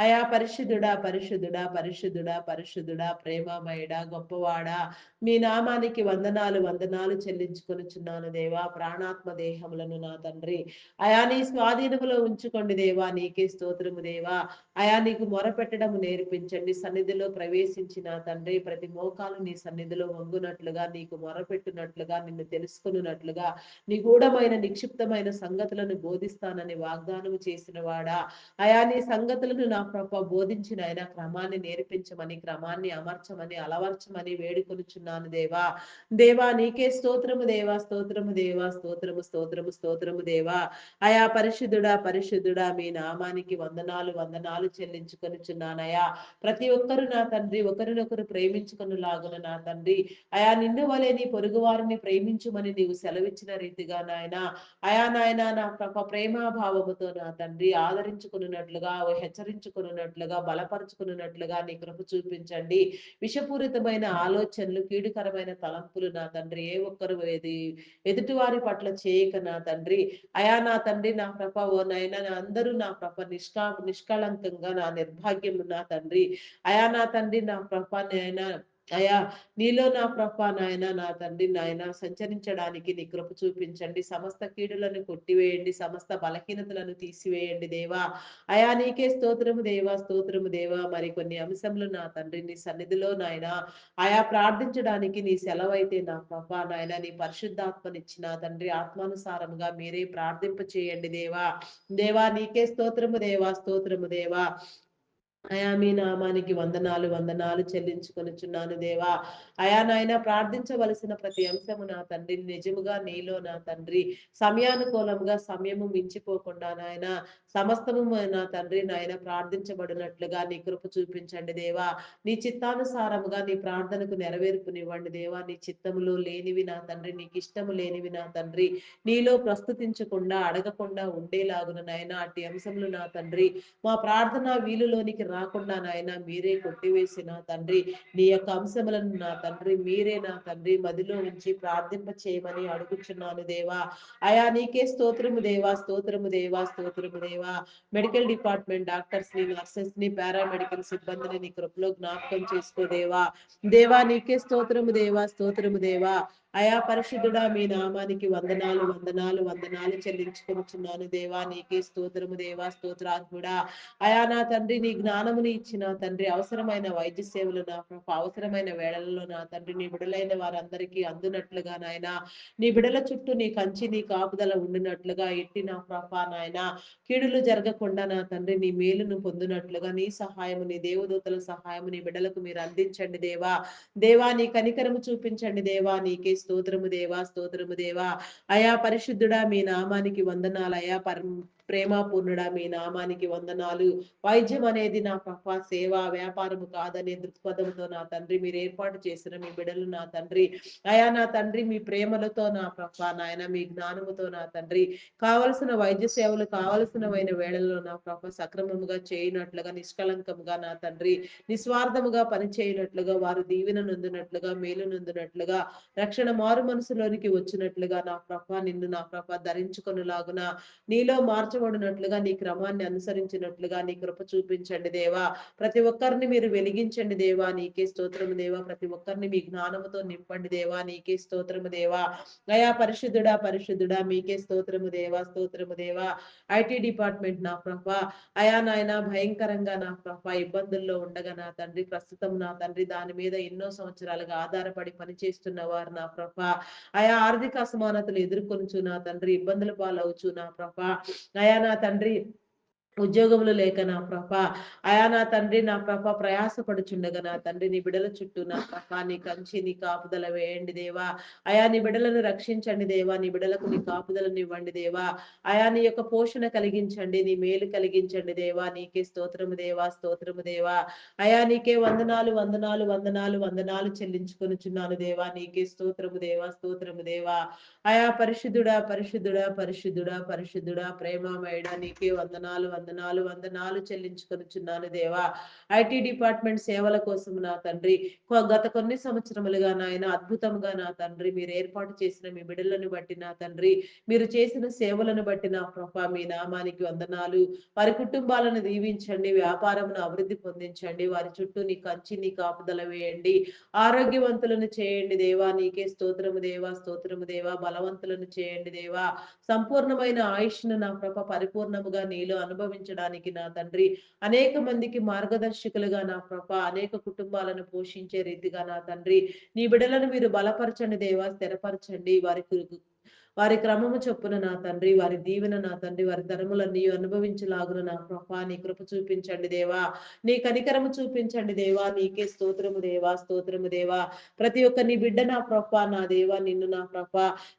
అయా పరిశుద్ధుడా పరిశుద్ధుడా పరిశుద్ధుడా పరిశుద్ధుడా ప్రేమమయుడా గొప్పవాడా మీ నామానికి వందనాలు వందనాలు చెల్లించుకొనుచున్నాను దేవా. ప్రాణాత్మ దేహములను నా తండ్రి అయా నీ స్వాధీనములో ఉంచుకోండి దేవా. నీకే స్తోత్రము దేవా. అయా నీకు మొరపెట్టడం నేర్పించండి. సన్నిధిలో ప్రవేశించిన తండ్రి ప్రతి మోకాలు నీ సన్నిధిలో వంగునట్లుగా, నీకు మొరపెట్టినట్లుగా, నిన్ను తెలుసుకున్నట్లుగా నిగూఢమైన నిక్షిప్తమైన సంగతులను బోధిస్తానని వాగ్దానం చేసిన వాడా అయా నీ సంగతులను నా ప్రభ బోధించిన ఆయన క్రమాన్ని నేర్పించమని, క్రమాన్ని అమర్చమని, అలవర్చమని వేడుకొనుచున్నాను దేవా. దేవా నీకే స్తోత్రము దేవా, స్తోత్రము దేవా, స్తోత్రము స్తోత్రము స్తోత్రము దేవా. అయా పరిశుద్ధుడా పరిశుద్ధుడా మీ నామానికి వందనాలు వందనాలు చెల్లించుకొనిచున్నానయా. ప్రతి ఒక్కరు నా తండ్రి ఒకరినొకరు ప్రేమించుకుని లాగున నా తండ్రి అయా నిన్ను వలె నీ పొరుగు వారిని ప్రేమించుమని నీవు సెలవిచ్చిన రీతిగా నాయన అయా నాయన నా ప్రేమాభావముతో నా తండ్రి ఆదరించుకున్నట్లుగా, హెచ్చరించుకున్నట్లుగా, బలపరుచుకున్నట్లుగా నీ కృప చూపించండి. విషపూరితమైన ఆలోచనలు, కీడుకరమైన తలంపులు నా తండ్రి ఏ ఒక్కరు ఎదుటివారి పట్ల చేయక నా తండ్రి అయా నా తండ్రి నా ప్రభ ఓ నైనా అందరూ నా ప్రభ నిష్కళంకంగా నా నిర్భాగ్యం నా తండ్రి అయా నా తండ్రి నా ప్రభ నాయన అయా నీలో నా ప్రభ నాయన నా తండ్రి నాయన సంచరించడానికి నీ కృప చూపించండి. సమస్త కీడులను కొట్టివేయండి, సమస్త బలహీనతలను తీసివేయండి దేవా. అయా నీకే స్తోత్రము దేవా, స్తోత్రము దేవా. మరి కొన్ని అంశములు నా తండ్రి నీ సన్నిధిలో నాయన ఆయా ప్రార్థించడానికి నీ సెలవైతే నా ప్రభా నాయన నీ పరిశుద్ధాత్మనిచ్చిన తండ్రి ఆత్మానుసారముగా మీరే ప్రార్థింప చేయండి దేవా. దేవా నీకే స్తోత్రము దేవా, స్తోత్రము దేవా. అయా మీ నామానికి వందనాలు వందనాలు చెల్లించుకొనుచున్నాను దేవా. అయా నాయన ప్రార్థించవలసిన ప్రతి అంశము నా తండ్రి నిజముగా నీలో నా తండ్రి సమయానుకూలంగా సమయము మించిపోకుండా నాయన సమస్తము నా తండ్రి నాయన ప్రార్థించబడినట్లుగా నీ కృప చూపించండి దేవా. నీ చిత్తానుసారముగా నీ ప్రార్థనకు నెరవేర్పునివ్వండి దేవా. నీ చిత్తములో లేనివి నా తండ్రి నీకు ఇష్టము లేనివి నా తండ్రి నీలో ప్రస్తుతించకుండా అడగకుండా ఉండేలాగున నాయన అట్టి అంశములు నా తండ్రి మా ప్రార్థన వీలులోనికి రాకుండా నాయన మీరే కొట్టివేసిన తండ్రి నీ యొక్క అంశములను నా తండ్రి మీరే నా తండ్రి మదిలో ఉంచి ప్రార్థింప చేయమని అడుగుచున్నాను దేవా. అయా నీకే స్తోత్రము దేవా, స్తోత్రము దేవా, స్తోత్రము దేవా. మెడికల్ డిపార్ట్మెంట్ డాక్టర్స్ ని, నర్సెస్ ని, పారామెడికల్ సిబ్బందిని నీ కృపలో జ్ఞాపకం చేసుకో దేవా. దేవా నీకే స్తోత్రము దేవా, స్తోత్రము దేవా. అయా పరిశుద్ధుడా మీ నామానికి వందనాలు వందనాలు వందనాలు చెల్లించుకొనుచున్నాను దేవా. నీకే స్తోత్రము దేవా, స్తోత్రాత్ముడా. అయా నా తండ్రి నీ జ్ఞానముని ఇచ్చిన తండ్రి అవసరమైన వైద్య సేవలు నా ప్రభ అవసరమైన వేళల్లో నా తండ్రి నీ బిడలైన వారందరికీ అందునట్లుగా నాయన నీ బిడల చుట్టూ నీ కంచి నీ కాపుదల ఉండినట్లుగా ఎట్టి నా ప్రభ నాయన కీడులు జరగకుండా నా తండ్రి నీ మేలును పొందినట్లుగా నీ సహాయము నీ దేవదూతల సహాయము నీ బిడలకు మీరు అందించండి దేవా. దేవా నీ కనికరము చూపించండి దేవా. నీకే స్తోత్రము దేవా, స్తోత్రము దేవా. అయా పరిశుద్ధుడా మీ నామానికి వందనాలు. అయా ప్రేమాపూర్ణుడా మీ నామానికి వందనాలు. వైద్యం అనేది నా ప్రభ సేవ వ్యాపారము కాదనే దృక్పథంతో నా తండ్రి మీరు ఏర్పాటు చేసిన మీ బిడలు నా తండ్రి అయా నా తండ్రి మీ ప్రేమలతో నా ప్రభ నాయన మీ జ్ఞానముతో నా తండ్రి కావలసిన వైద్య సేవలు కావలసినవైన వేళల్లో నా ప్రభ సక్రమముగా చేయనట్లుగా నిష్కలంకముగా నా తండ్రి నిస్వార్థముగా పనిచేయనట్లుగా వారు దీవెన నొందినట్లుగా మేలు నొందినట్లుగా రక్షణ మారు మనసులోనికి వచ్చినట్లుగా నా ప్రభ నిన్ను నా ప్రభ ధరించుకొనులాగున నీలో మార్చబడినట్లుగా నీ క్రమాన్ని అనుసరించినట్లుగా నీ కృప చూపించండి దేవా. ప్రతి ఒక్కరిని మీరు వెలిగించండి దేవా. నీకే స్తోత్రము దేవా. ప్రతి ఒక్కరిని మీ జ్ఞానముతో నింపండి దేవా. నీకే స్తోత్రము దేవా. అయా పరిశుద్ధుడా పరిశుద్ధుడా మీకే స్తోత్రము దేవా, స్తోత్రము దేవా. ఐటీ డిపార్ట్మెంట్ నా ప్రభ అయా నాయన భయంకరంగా నా ప్రభ ఇబ్బందుల్లో ఉండగా నా తండ్రి ప్రస్తుతం నా తండ్రి దాని మీద ఎన్నో సంవత్సరాలుగా ఆధారపడి పనిచేస్తున్న వారు నా ప్రభ అయా ఆర్థిక అసమానతలు ఎదుర్కొనుచు నా తండ్రి ఇబ్బందుల పాలవుచు నా ప్రభ అయా నా తండ్రి ఉద్యోగములు లేక నా ప్రభ అయా నా తండ్రి నా ప్రభ ప్రయాసపడుచుండగా నా తండ్రి నీ బిడల చుట్టూ నా ప్రభ నీ కంచి నీ కాపుదల వేయండి దేవా. అయా నీ బిడలను రక్షించండి దేవా. నీ బిడలకు నీ కాపుదలను ఇవ్వండి దేవా. అయా నీ యొక్క పోషణ కలిగించండి నీ మేలు కలిగించండి దేవా. నీకే స్తోత్రము దేవా, స్తోత్రము దేవా. అయా నీకే వందనాలు వందనాలు వందనాలు వందనాలు చెల్లించుకొనుచున్నాను దేవా. నీకే స్తోత్రము దేవా, స్తోత్రము దేవా. అయా పరిశుద్ధుడా పరిశుద్ధుడా పరిశుద్ధుడా పరిశుద్ధుడా ప్రేమమయుడా నీకే వందనాలు వందనాలు వందనాలు చెల్లించుకొనుచున్నాను దేవా. ఐటీ డిపార్ట్మెంట్ సేవల కోసం నా తండ్రి గత కొన్ని సంవత్సరములుగా నాయన అద్భుతంగా నా తండ్రి మీరు ఏర్పాటు చేసిన మీ బిడలను బట్టి నా తండ్రి మీరు చేసిన సేవలను బట్టి నా ప్రభ మీ నామానికి వందనాలు. వారి కుటుంబాలను దీవించండి. వ్యాపారమును అభివృద్ధి పొందించండి. వారి చుట్టూ నీ కంచి నీ కాపుదల వేయండి. ఆరోగ్యవంతులను చేయండి దేవా. నీకే స్తోత్రము దేవా, స్తోత్రము దేవా. బలవంతులను చేయండి దేవా. సంపూర్ణమైన ఆయుష్ను నా ప్రభ పరిపూర్ణముగా నీలో అనుభవించడానికి నా తండ్రి అనేక మందికి మార్గదర్శకులుగా నా ప్రభ అనేక కుటుంబాలను పోషించే రీతిగా నా తండ్రి నీ బిడలను మీరు బలపరచండి దేవా. స్థిరపరచండి వారి క్రమము చొప్పున నా తండ్రి వారి దీవెన నా తండ్రి వారి ధర్ములన్నీ అనుభవించలాగున నా ప్రభ నీ కృప చూపించండి దేవా. నీ కనికరము చూపించండి దేవా. నీకే స్తోత్రము దేవా, స్తోత్రము దేవా. ప్రతి ఒక్క నీ బిడ్డ నా ప్రభ నా దేవా నిన్ను నా ప్రభ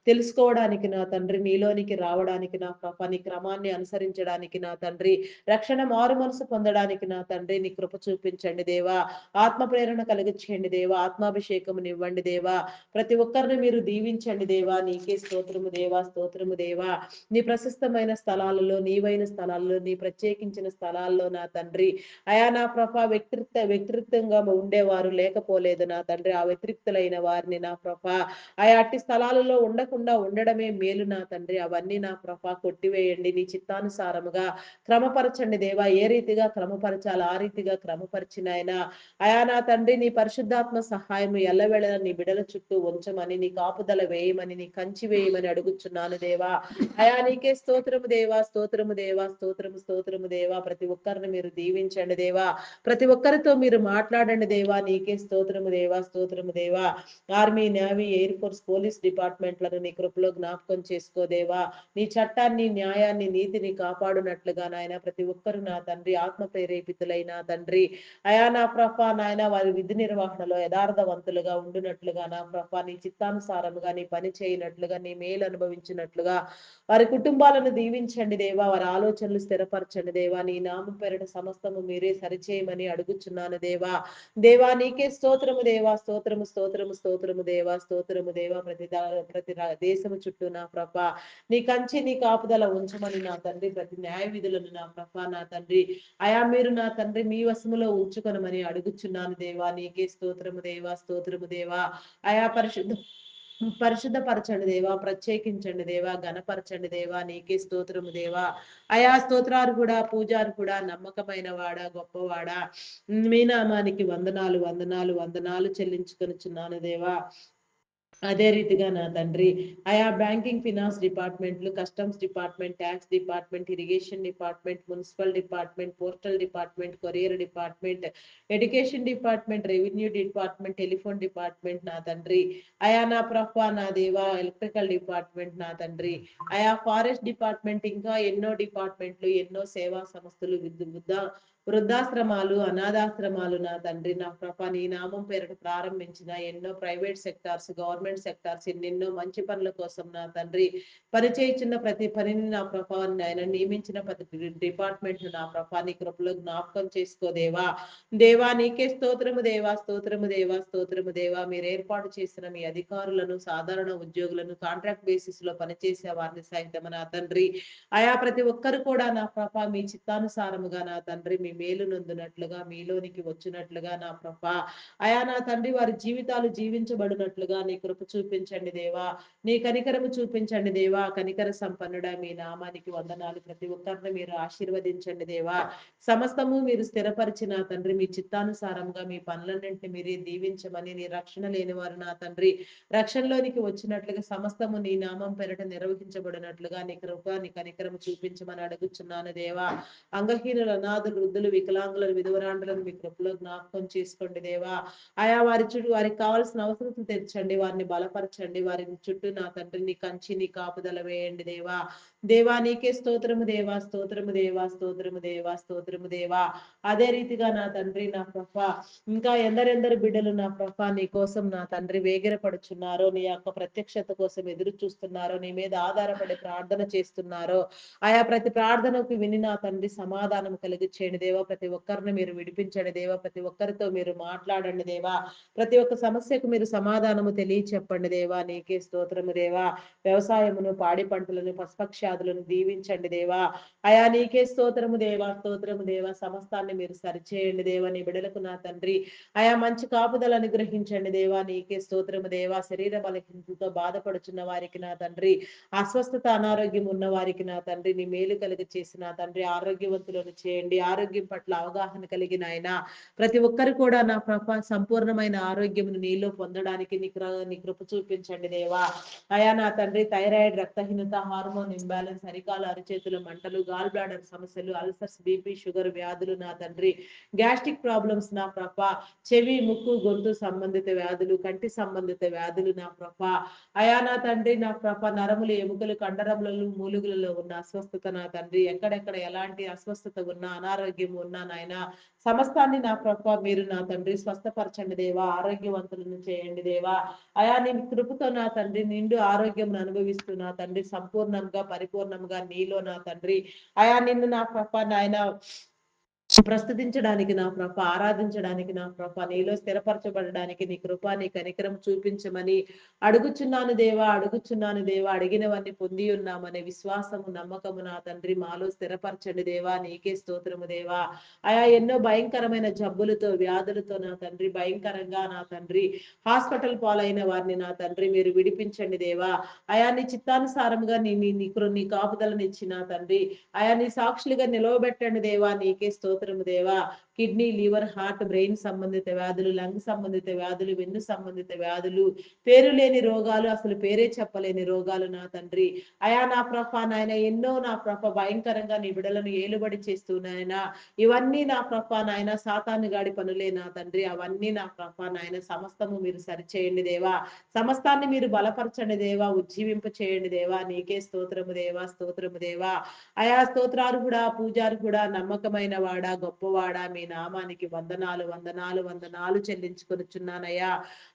తెలుసుకోవడానికి నా తండ్రి నీలోనికి రావడానికి నా ప్రభ నీ క్రమాన్ని అనుసరించడానికి నా తండ్రి రక్షణ మారు మనసు పొందడానికి నా తండ్రి నీ కృప చూపించండి దేవా. ఆత్మ ప్రేరణ కలిగించండి దేవా. ఆత్మాభిషేకమునివ్వండి ఇవ్వండి దేవా. ప్రతి ఒక్కరిని మీరు దీవించండి దేవా. నీకే స్తోత్రము దేవా, స్తోత్రము దేవా. నీ ప్రశస్తమైన స్థలాలలో నీవైన స్థలాల్లో నీ ప్రత్యేకించిన స్థలాల్లో నా తండ్రి అయా నా ప్రభ వ్యతిరేక్తంగా ఉండేవారు లేకపోలేదు నా తండ్రి ఆ వ్యతిరిక్తులైన వారిని నా ప్రభ ఆయా అట్టి స్థలాలలో ఉండకుండా ఉండడమే మేలు నా తండ్రి. అవన్నీ నా ప్రభ కొట్టివేయండి. నీ చిత్తానుసారముగా క్రమపరచండి దేవా. ఏ రీతిగా క్రమపరచాలి ఆ రీతిగా క్రమపరిచిన ఆయన అయా నా తండ్రి నీ పరిశుద్ధాత్మ సహాయము ఎల్లవేళలా నీ బిడల చుట్టూ ఉంచమని నీ కాపుదల వేయమని నీ కంచి వేయమని అడుగుచున్నాను దేవా. అయా నీకే స్తోత్రము దేవా, స్తోత్రము దేవా, స్తోత్రము స్తోత్రము దేవా. ప్రతి ఒక్కరిని మీరు దీవించండి దేవా. ప్రతి ఒక్కరితో మీరు మాట్లాడండి దేవా. నీకే స్తోత్రము దేవా, స్తోత్రము దేవా. Army, navy, air force, police డిపార్ట్మెంట్లను నీ కృపలో జ్ఞాపకం చేసుకో దేవా. నీ చట్టాన్ని, న్యాయాన్ని, నీతిని కాపాడునట్లుగా నాయన ప్రతి ఒక్కరు నా తండ్రి ఆత్మ ప్రేరేపితులైన తండ్రి అయా నా ప్రభా నాయన వారి విధి నిర్వహణలో యథార్థవంతులుగా ఉండునట్లుగా నా ప్రభా నీ చిత్తానుసారముగా నీ పని చేయనట్లుగా నీ మేలు అనుభవించినట్లుగా వారి కుటుంబాలను దీవించండి దేవా. వారి ఆలోచనలు స్థిరపరచండి దేవా. నీ నామం పేరిట సమస్తము మీరే సరిచేయమని అడుగుచున్నాను దేవా. దేవా నీకే స్తోత్రము దేవా, స్తోత్రము స్తోత్రము స్తోత్రము దేవా, స్తోత్రము దేవా. దేశము చుట్టూ నా ప్రభా నీ కంచి నీ కాపుదల ఉంచమని నా తండ్రి ప్రతి న్యాయ విధులను నా ప్రభా నా తండ్రి అయా మీరు నా తండ్రి మీ వశములో ఉంచుకొనమని అడుగుచున్నాను దేవా. నీకే స్తోత్రము దేవా, స్తోత్రము దేవా. అయా పరిశుద్ధపరచండి దేవా, ప్రత్యేకించండి దేవా, ఘనపరచండి దేవా. నీకే స్తోత్రము దేవా. అయా స్తోత్రాలు కూడా పూజారు కూడా నమ్మకమైన వాడా, గొప్పవాడా. మీ నామానికి వందనాలు వందనాలు వందనాలు చెల్లించుకొనుచున్నాను దేవా. అదే రీతిగా నా తండ్రి ఆయా బ్యాంకింగ్, ఫినాన్స్ డిపార్ట్మెంట్లు, customs department, tax department, irrigation department, municipal department, postal department, courier department, education department, revenue department, telephone department నా తండ్రి అయా నా ప్రభా నా దేవా, ఎలక్ట్రికల్ డిపార్ట్మెంట్ నా తండ్రి అయా ఫారెస్ట్ డిపార్ట్మెంట్, ఇంకా ఎన్నో డిపార్ట్మెంట్లు, ఎన్నో సేవా సంస్థలు, వృద్ధాశ్రమాలు, అనాథాశ్రమాలు నా తండ్రి నా ప్రభా నీ నామం పేరిట ప్రారంభించిన ఎన్నో ప్రైవేట్ సెక్టార్స్, గవర్నమెంట్ సెక్టార్స్ ఎన్నెన్నో మంచి పనుల కోసం నా తండ్రి పనిచేయుచున్న ప్రతి పనిని నా ప్రభా ఆయన నియమించిన ప్రతి డిపార్ట్మెంట్ నా ప్రభా నీ కృపలో జ్ఞాపకం చేసుకోదేవా. దేవా నీకే స్తోత్రము దేవా, స్తోత్రము దేవా, స్తోత్రము దేవా. మీరు ఏర్పాటు చేసిన మీ అధికారులను, సాధారణ ఉద్యోగులను, కాంట్రాక్ట్ బేసిస్ లో పనిచేసే వారిని సైతం నా తండ్రి అయా ప్రతి ఒక్కరు కూడా నా ప్రభా మీ చిత్తానుసారముగా నా తండ్రి మీ మేలు నొందినట్లుగా మీలోనికి వచ్చినట్లుగా నా ప్రభా అయా నా తండ్రి వారి జీవితాలు జీవించబడినట్లుగా నీ కృప చూపించండి దేవా. నీ కనికరము చూపించండి దేవా. కనికర సంపన్నుడా మీ నామానికి వందనాలు. ప్రతి ఒక్కరిని మీరు ఆశీర్వదించండి దేవా. సమస్తము మీరు స్థిరపరిచిన తండ్రి మీ చిత్తానుసారంగా మీ పనులన్నింటినీ మీరే దీవించమని నీ రక్షణ లేని వారు నా తండ్రి రక్షణలోనికి వచ్చినట్లుగా సమస్తము నీ నామం పేరిట నిర్వహించబడినట్లుగా నీ కృప నీ కనికరము చూపించమని అడుగుచున్నాను దేవా. అంగహీనులు, అనాథులు, వృద్ధులు, వికలాంగులను, విధవరాండ్రులను మీ కృపలో జ్ఞాపకం చేసుకోండి దేవా. ఆయా వారి చుట్టూ వారికి కావాల్సిన అవసరం తెచ్చండి, వారిని బలపరచండి, వారి చుట్టూ నా తండ్రి నీ కంచి నీ కాపుదల వేయండి దేవా. దేవా నీకే స్తోత్రము దేవా, స్తోత్రము దేవా, స్తోత్రము దేవా, స్తోత్రము దేవా. అదే రీతిగా నా తండ్రి నా ప్రభా ఇంకా ఎందరెందరు బిడ్డలు నా ప్రభా నీ కోసం నా తండ్రి వేగిరపడుచున్నారో, నీ యొక్క ప్రత్యక్షత కోసం ఎదురు చూస్తున్నారో, నీ మీద ఆధారపడి ప్రార్థన చేస్తున్నారో ఆయా ప్రతి ప్రార్థనకు విని నా తండ్రి సమాధానం కలిగి చేయండి దేవా. ప్రతి ఒక్కరిని మీరు విడిపించండి దేవా. ప్రతి ఒక్కరితో మీరు మాట్లాడండి దేవా. ప్రతి ఒక్క సమస్యకు మీరు సమాధానము తెలియచెప్పండి దేవా. నీకే స్తోత్రము దేవా. వ్యవసాయమును, పాడి పంటలను, పశుపక్షాదులను దీవించండి దేవా. అయా నీకే స్తోత్రము దేవా, స్తోత్రము దేవా. సమస్తాన్ని మీరు సరిచేయండి దేవా. నీ బిడలకు నా తండ్రి అయా మంచి కాపుదల అనుగ్రహించండి దేవా. నీకే స్తోత్రము దేవా. శరీర బలహీనతతో బాధపడుచున్న వారికి నా తండ్రి అస్వస్థత, అనారోగ్యం ఉన్న వారికి నా తండ్రి నీ మేలు కలిగి చేసిన తండ్రి ఆరోగ్యవంతులను చేయండి. ఆరోగ్యం పట్ల అవగాహన కలిగిన ఆయన ప్రతి ఒక్కరు కూడా నా ప్రభ సంపూర్ణమైన ఆరోగ్యం నీలో పొందడానికి నీ కృప చూపించండి దేవా. అయా నా తండ్రి థైరాయిడ్, రక్తహీనత, హార్మోన్ ఇంబ్యాలెన్స్, అరికాలు, అరిచేతులు మంటలు, గాల్ బ్లాడర్ సమస్యలు, అల్సర్స్, బీపీ, షుగర్ వ్యాధులు నా తండ్రి గ్యాస్ట్రిక్ ప్రాబ్లమ్స్ నా ప్రభ చెవి, ముక్కు, గొంతు సంబంధిత వ్యాధులు, కంటి సంబంధిత వ్యాధులు నా ప్రభ అయా నా తండ్రి నా ప్రభ నరములు, ఎముకలు, కండరములలో, మూలుగులలో ఉన్న అస్వస్థత నా తండ్రి ఎక్కడెక్కడ ఎలాంటి అస్వస్థత ఉన్నా, అనారోగ్యం ఉన్నా నాయన సమస్తాన్ని నా ప్రభ మీరు నా తండ్రి స్వస్థపరచండి దేవా. ఆరోగ్యవంతులను చేయండి దేవా. అయా నీ కృపతో నా తండ్రి నిండు ఆరోగ్యం అనుభవిస్తూ నా తండ్రి సంపూర్ణంగా పరిపూర్ణంగా నీలో నా తండ్రి అయా నిన్ను నా ప్రభ నాయన ప్రస్తుతించడానికి నా ప్రభ ఆరాధించడానికి నా ప్రభ నీలో స్థిరపరచబడడానికి నీ కృప నీ కనికరం చూపించమని అడుగుచున్నాను దేవా. అడుగుచున్నాను దేవా. అడిగినవన్నీ పొంది ఉన్నామనే విశ్వాసము నమ్మకము నా తండ్రి మాలో స్థిరపరచండి దేవా. నీకే స్తోత్రము దేవా. అయా ఎన్నో భయంకరమైన జబ్బులతో, వ్యాధులతో నా తండ్రి భయంకరంగా నా తండ్రి హాస్పిటల్ పాలైన వారిని నా తండ్రి మీరు విడిపించండి దేవా. అయా నీ చిత్తానుసారముగా నీ నీ నీ కాపుదలనిచ్చిన తండ్రి అయా నీ సాక్షులుగా నిలవబెట్టండి దేవా. నీకే స్తోత్రం స్తోత్రము దేవా. కిడ్నీ, లివర్, హార్ట్, బ్రెయిన్ సంబంధిత వ్యాధులు, లంగ్ సంబంధిత వ్యాధులు, వెన్ను సంబంధిత వ్యాధులు, పేరు లేని రోగాలు, అసలు పేరే చెప్పలేని రోగాలు నా తండ్రి. అయా నా ప్రభ నాయన ఎన్నో నా ప్రభ భయంకరంగా నీ బిడలను ఏలుబడి చేస్తున్నాయన. ఇవన్నీ నా ప్రభ నాయన సాతాను గాడి పనులే నా తండ్రి. అవన్నీ నా ప్రభ నాయన సమస్తము మీరు సరిచేయండి దేవా. సమస్తాన్ని మీరు బలపరచండి దేవా. ఉజ్జీవింప చేయండి దేవా. నీకే స్తోత్రము దేవా, స్తోత్రము దేవా. అయా స్తోత్రార్హుడా, పూజార్హుడా, నమ్మకమైన వాడా, గొప్పవాడా, మీ నామానికి వందనాలు వందనాలు వందనాలు చెల్లించుకొనుచున్నానయ్యా.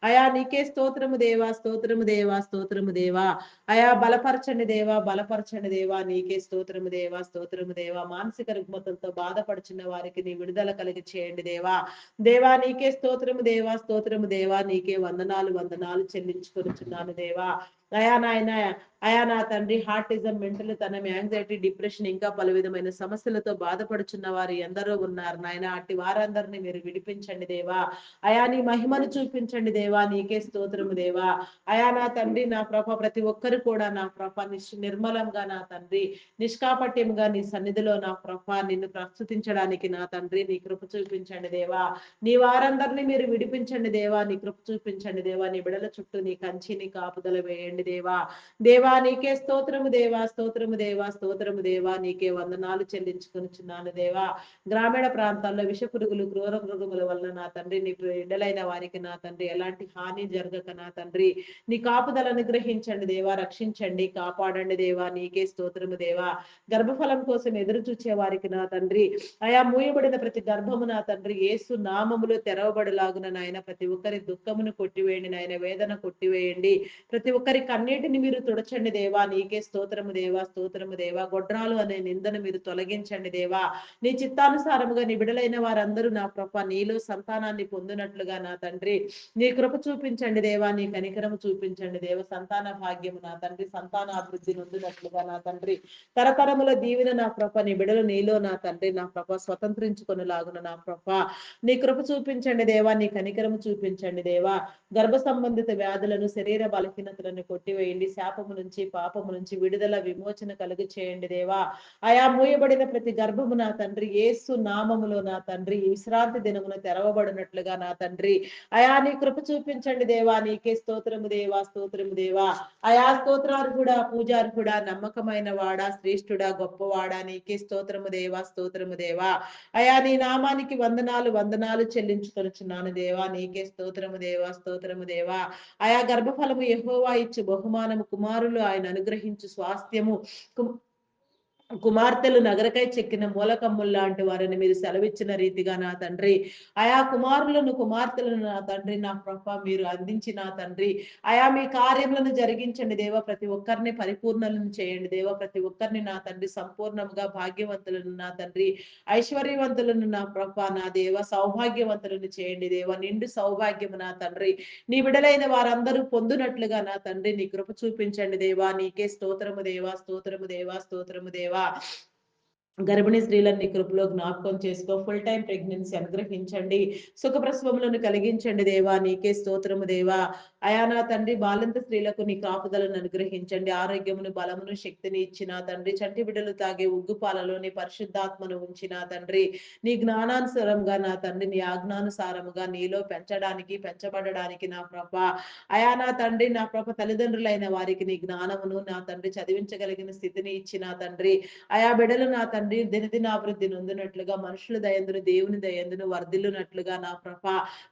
అయా నీకే స్తోత్రము దేవా, స్తోత్రము దేవా, స్తోత్రము దేవా. అయా బలపరచండి దేవా, బలపరచండి దేవా. నీకే స్తోత్రము దేవా, స్తోత్రము దేవా. మానసిక రుగ్మతలతో బాధపడుచున్న వారికి నీ విడుదల కలిగి చేయండి దేవా. దేవా నీకే స్తోత్రము దేవా, స్తోత్రము దేవా. నీకే వందనాలు వందనాలు చెల్లించుకొనుచున్నాను దేవా. అయా నాయన, అయా నా తండ్రి హార్టిజం, మెంటల్ తనం, యాంగ్జైటీ, డిప్రెషన్ ఇంకా పలు విధమైన సమస్యలతో బాధపడుచున్న వారు ఎందరో ఉన్నారు నాయన. అట్టి వారందరినీ మీరు విడిపించండి దేవా. అయా నీ మహిమను చూపించండి దేవా. నీకే స్తోత్రము దేవా. అయా నా తండ్రి నా ప్రభ ప్రతి ఒక్కరు కూడా నా ప్రభ నిర్మలంగా నా తండ్రి నిష్కాపట్యంగా నీ సన్నిధిలో నా ప్రభ నిన్ను ప్రస్తుతించడానికి నా తండ్రి నీ కృప చూపించండి దేవా. నీ వారందరినీ మీరు విడిపించండి దేవా. నీ కృప చూపించండి దేవా. నీ బిడల చుట్టూ నీ కంచి నీ కాపుదల వేయండి దేవా. దేవా నీకే స్తోత్రము దేవా, స్తోత్రము దేవా, స్తోత్రము దేవా. నీకే వందనాలు చెల్లించుకొనుచున్నాను దేవా. గ్రామీణ ప్రాంతాల్లో విష పురుగులు, క్రూర మృగముల వల్ల నా తండ్రి నీ బిడ్డలైన వారికి నా తండ్రి ఎలాంటి హాని జరగక నా తండ్రి నీ కాపుదల అనుగ్రహించండి దేవా. రక్షించండి, కాపాడండి దేవా. నీకే స్తోత్రము దేవా. గర్భఫలం కోసం ఎదురు చూచే వారికి నా తండ్రి అయా మూయబడిన ప్రతి గర్భము నా తండ్రి యేసు నామములో తెరవబడలాగున నాయన ప్రతి ఒక్కరి దుఃఖమును కొట్టివేయండి నాయన. వేదన కొట్టివేయండి. ప్రతి ఒక్కరి కన్నీటిని మీరు తుడచండి దేవా. నీకే స్తోత్రము దేవా, స్తోత్రము దేవా. గొడ్రాలు అనే నిందను మీరు తొలగించండి దేవా. నీ చిత్తానుసారముగా నీ బిడలైన వారందరూ నా ప్రభ నీలో సంతానాన్ని పొందినట్లుగా నా తండ్రి నీ కృప చూపించండి దేవా. నీ కనికరము చూపించండి దేవ. సంతాన భాగ్యము నా తండ్రి సంతాన అభివృద్ధి నొందినట్లుగా నా తండ్రి తరతరముల దీవెన నా ప్రభ నీ బిడలు నీలో నా తండ్రి నా ప్రభ స్వతంత్రించుకొనులాగున నా ప్రభ నీ కృప చూపించండి దేవా. నీ కనికరము చూపించండి దేవా. గర్భ సంబంధిత వ్యాధులను, శరీర బలహీనతలను కొట్టివేయండి. శాపము నుంచి, పాపము నుంచి విడుదల, విమోచన కలుగు చేయండి దేవా. అయా మూయబడిన ప్రతి గర్భము నా తండ్రి యేసు నామములో నా తండ్రి ఈ విశ్రాంతి దినమున తెరవబడినట్లుగా నా తండ్రి అయా నీ కృప చూపించండి దేవా. నీకే స్తోత్రము దేవా, స్తోత్రము దేవా. అయా స్తోత్రార్హుడా, పూజార్హుడా, నమ్మకమైన వాడా, శ్రేష్ఠుడా, గొప్పవాడా, నీకే స్తోత్రము దేవా, స్తోత్రము దేవా. అయా నీ నామానికి వందనాలు వందనాలు చెల్లించుకొనుచున్నాను దేవా. నీకే స్తోత్రము దేవా, స్తోత్రము దేవా. ఆయా గర్భఫలము యెహోవా ఇచ్చు బహుమానము, కుమారులు ఆయన అనుగ్రహించు స్వాస్థ్యము, కుమార్తెలు నగరకై చెక్కిన మూలకమ్ముల్లాంటి వారిని మీరు సెలవిచ్చిన రీతిగా నా తండ్రి ఆయా కుమారులను, కుమార్తెలను నా తండ్రి నా ప్రభ మీరు అందించి నా తండ్రి ఆయా మీ కార్యములను జరిగించండి దేవ. ప్రతి ఒక్కరిని పరిపూర్ణలను చేయండి దేవ. ప్రతి ఒక్కరిని నా తండ్రి సంపూర్ణంగా భాగ్యవంతులను నా తండ్రి ఐశ్వర్యవంతులను నా ప్రభ నా దేవ సౌభాగ్యవంతులను చేయండి దేవ. నిండు సౌభాగ్యము నా తండ్రి నీ బిడలైన వారందరూ పొందునట్లుగా నా తండ్రి నీ కృప చూపించండి దేవా. నీకే స్తోత్రము దేవా, స్తోత్రము దేవా, స్తోత్రము దేవా. గర్భిణీ స్త్రీలను నీ కృపలో జ్ఞాపకం చేసుకో. ఫుల్ టైం ప్రెగ్నెన్సీ అనుగ్రహించండి. సుఖప్రసవములను కలిగించండి దేవా. నీకే స్తోత్రము దేవా. అయా నా తండ్రి బాలింత స్త్రీలకు నీ కాపుదలను అనుగ్రహించండి. ఆరోగ్యమును, బలమును, శక్తిని ఇచ్చిన తండ్రి చంటి బిడ్డలు తాగే ఉగ్గు పాలలోని పరిశుద్ధాత్మను ఉంచిన తండ్రి నీ జ్ఞానానుసారంగా నా తండ్రి నీ ఆజ్ఞానుసారముగా నీలో పెంచడానికి, పెంచబడడానికి నా ప్రభ అయా నా తండ్రి నా ప్రభ తల్లిదండ్రులైన వారికి నీ జ్ఞానమును నా తండ్రి చదివించగలిగిన స్థితిని ఇచ్చిన తండ్రి ఆయా బిడలు నా తండ్రి దినదినాభివృద్ధి నొందినట్లుగా మనుషుల దయందును, దేవుని దయందును వర్ధిల్లునట్లుగా నా ప్రభ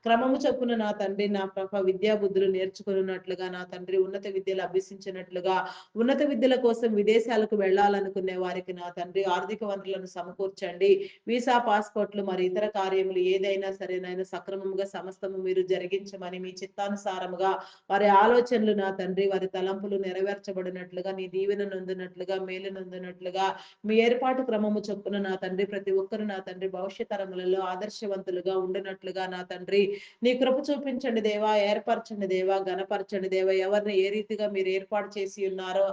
క్రమము చొప్పున నా తండ్రి నా ప్రభ విద్యా బుద్ధులు నేర్చుకున్నట్లుగా నా తండ్రి ఉన్నత విద్యలు అభ్యసించినట్లుగా ఉన్నత విద్యల కోసం విదేశాలకు వెళ్ళాలనుకునే వారికి నా తండ్రి ఆర్థిక వనరులను సమకూర్చండి. వీసా, పాస్పోర్ట్లు మరి ఇతర కార్యములు ఏదైనా సరేనైనా సక్రమంగా సమస్తము మీరు జరిగించమని మీ చిత్తానుసారముగా వారి ఆలోచనలు నా తండ్రి వారి తలంపులు నెరవేర్చబడినట్లుగా నీ దీవెన నొందినట్లుగా మేలు నొందినట్లుగా మీ ఏర్పాటు క్రమము చొప్పున నా తండ్రి ప్రతి ఒక్కరు నా తండ్రి భవిష్యత్ తరములలో ఆదర్శవంతులుగా ఉండినట్లుగా నా తండ్రి నీ కృప చూపించండి దేవా. ఏర్పరచండి దేవా. దేవా, ఘనపరచండి దేవా. ఎవరిని ఏ రీతిగా మీరు ఏర్పాటు చేసి ఉన్నారో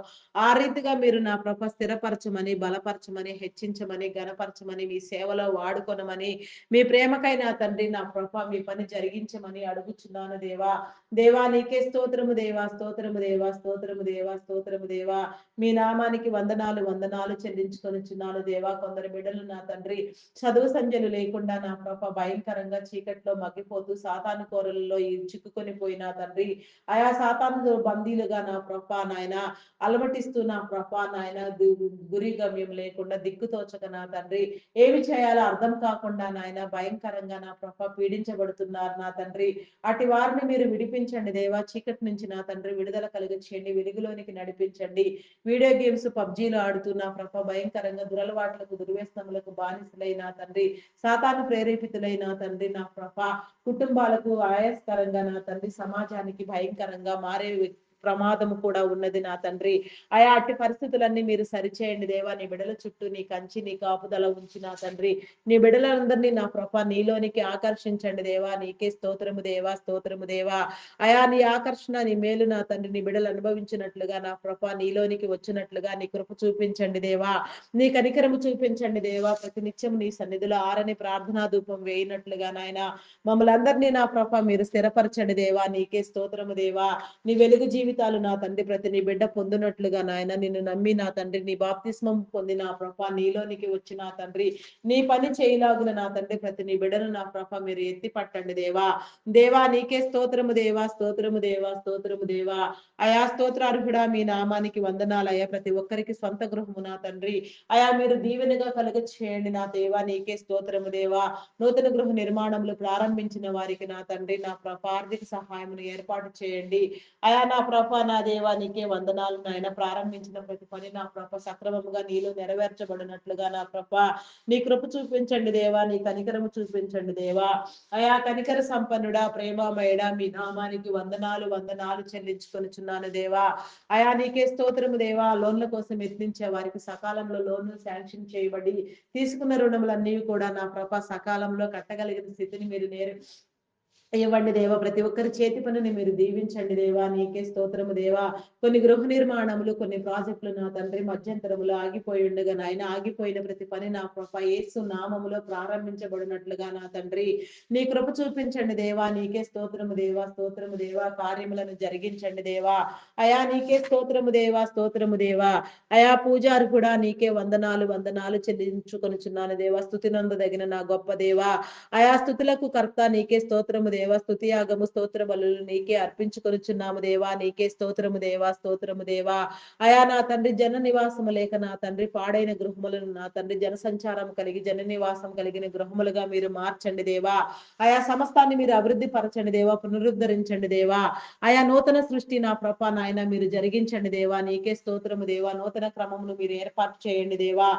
ఆ రీతిగా మీరు నా ప్రభ స్థిరపరచమని, బలపరచమని, హెచ్చించమని, ఘనపరచమని, మీ సేవలో వాడుకొనమని, మీ ప్రేమకై నా తండ్రి నా ప్రభ మీ పని జరిగించమని అడుగుచున్నాను దేవా. దేవా నీకే స్తోత్రము దేవా, స్తోత్రము దేవా, స్తోత్రము దేవా, స్తోత్రము దేవా. మీ నామానికి వందనాలు, వందనాలు చెల్లించుకొనుచున్నాను దేవా. కొందరు బిడ్డలు నా తండ్రి చదువు సంధ్యలు లేకుండా నా ప్రభ భయంకరంగా చీకట్లో మగ్గిపోతూ సాతాను కోరలలో చిక్కుకొని పోయినా తండ్రి, ఆయా సాతాను బందీలుగా నా ప్రభ నాయన అలమటిస్తూ నా ప్రభ నాయన గురి గమ్యం లేకుండా దిక్కుతోచక నా తండ్రి ఏమి చేయాలో అర్థం కాకుండా నాయన భయంకరంగా నా ప్రభ పీడించబడుతున్నారు నా తండ్రి. అటు వారిని మీరు విడిపించండి దేవా. చీకటి నుంచి నా తండ్రి విడుదల కలిగించండి, వెలుగులోనికి నడిపించండి. వీడియో గేమ్స్ పబ్జీలు ఆడుతూ నా ప్రభ భయంకరంగా దురలవాట్లకు దుర్వ్యసనములకు బానిసలైన తండ్రి, సాతాను ప్రేరేపితులైన తండ్రి నా ప్రభ కుటుంబాలకు ఆయాస్కరంగా నా తండ్రి సమాజానికి భయంకరంగా మారే ప్రమాదము కూడా ఉన్నది నా తండ్రి. ఆయా అట్టి పరిస్థితులన్నీ మీరు సరిచేయండి దేవా. నీ బిడల చుట్టూ నీ కంచి నీ కాపుదల ఉంచి నా తండ్రి నీ బిడలందరినీ నా ప్రభ నీలోనికి ఆకర్షించండి దేవా. నీకే స్తోత్రము దేవా, స్తోత్రము దేవా. అయా నీ ఆకర్షణ నీ మేలు నా తండ్రి నీ బిడలు అనుభవించినట్లుగా నా ప్రభ నీలోనికి వచ్చినట్లుగా నీ కృప చూపించండి దేవా. నీ కనికరము చూపించండి దేవా. ప్రతి నిత్యం నీ సన్నిధిలో ఆరని ప్రార్థనా ధూపం వేయినట్లుగా నాయన మమ్మల్ని అందరినీ నా ప్రభ మీరు స్థిరపరచండి దేవా. నీకే స్తోత్రము దేవా. నీ వెలుగు జీవితాలు నా తండ్రి ప్రతి నీ బిడ్డ పొందినట్లుగా నాయన నిన్ను నమ్మి నా తండ్రి నీ బాప్తిస్మం పొంది నా ప్రభ నీలోనికి వచ్చి నా తండ్రి నీ పని చేయలాగున నా తండ్రి ప్రతి నీ బిడ్డను నా ప్రభ మీరు ఎత్తి పట్టండి దేవా. దేవా నీకే స్తోత్రము దేవా, స్తోత్రము దేవా, స్తోత్రము దేవా. అయా స్తోత్రార్హుడా మీ నామానికి వందనాలు అయ్యా. ప్రతి ఒక్కరికి స్వంత గృహము నా తండ్రి అయా మీరు దీవెనగా కలుగ చేయండి నా దేవా. నీకే స్తోత్రము దేవా. నూతన గృహ నిర్మాణములు ప్రారంభించిన వారికి నా తండ్రి నా ప్రభ ఆర్థిక సహాయమును ఏర్పాటు చేయండి. అయా నా ప్రభ నా దేవా నీకే వందనాలు నాయన. ప్రారంభించిన ప్రతి పని నా ప్రభ సక్రమముగా నీలో నెరవేర్చబడినట్లుగా నా ప్రభ నీ కృప చూపించండి దేవా. నీ కనికరము చూపించండి దేవా. అయా కనికర సంపన్నుడా, ప్రేమమయుడా మీ నామానికి వందనాలు, వందనాలు చెల్లించుకొనుచున్నాను దేవా. అయా నీకే స్తోత్రము దేవా. లోన్ల కోసం యత్నించే వారికి సకాలంలో లోన్లు శాంక్షన్ చేయబడి తీసుకున్న రుణములన్నీ కూడా నా ప్రభ సకాలంలో కట్టగలిగిన స్థితిని మీరు ఇవ్వండి దేవా. ప్రతి ఒక్కరి చేతి పనిని మీరు దీవించండి దేవా. నీకే స్తోత్రము దేవా. కొన్ని గృహ నిర్మాణములు, కొన్ని ప్రాజెక్టులు నా తండ్రి మధ్యంతరములో ఆగిపోయి ఉండగా నాయన ఆగిపోయిన ప్రతి పని నా ప్రభ యేసు నామములో ప్రారంభించబడినట్లుగా నా తండ్రి నీ కృప చూపించండి దేవా. నీకే స్తోత్రము దేవా, స్తోత్రము దేవా. కార్యములను జరిగించండి దేవా. అయా నీకే స్తోత్రము దేవా, స్తోత్రము దేవా. అయా పూజారి కూడా నీకే వందనాలు, వందనాలు చెల్లించుకొనుచున్నాను దేవా. స్తుతి నందదగిన నా గొప్ప దేవా. ఆయా స్థుతులకు కర్త నీకే స్తోత్రము దేవా. స్తుతి యాగము స్తోత్ర బలులు నీకే అర్పించుకొనుచున్నాము దేవా. నీకే స్తోత్రము దేవా, స్తోత్రము దేవా. అయా నా తండ్రి జన నివాసము లేక నా తండ్రి పాడైన గృహములను నా తండ్రి జన సంచారం కలిగి జన నివాసం కలిగిన గృహములుగా మీరు మార్చండి దేవా. ఆయా సమస్తాన్ని మీరు అభివృద్ధి పరచండి దేవా. పునరుద్ధరించండి దేవా. ఆయా నూతన సృష్టి నా ప్రభ నాయన మీరు జరిగించండి దేవా. నీకే స్తోత్రము దేవా. నూతన క్రమమును మీరు ఏర్పాటు చేయండి దేవా.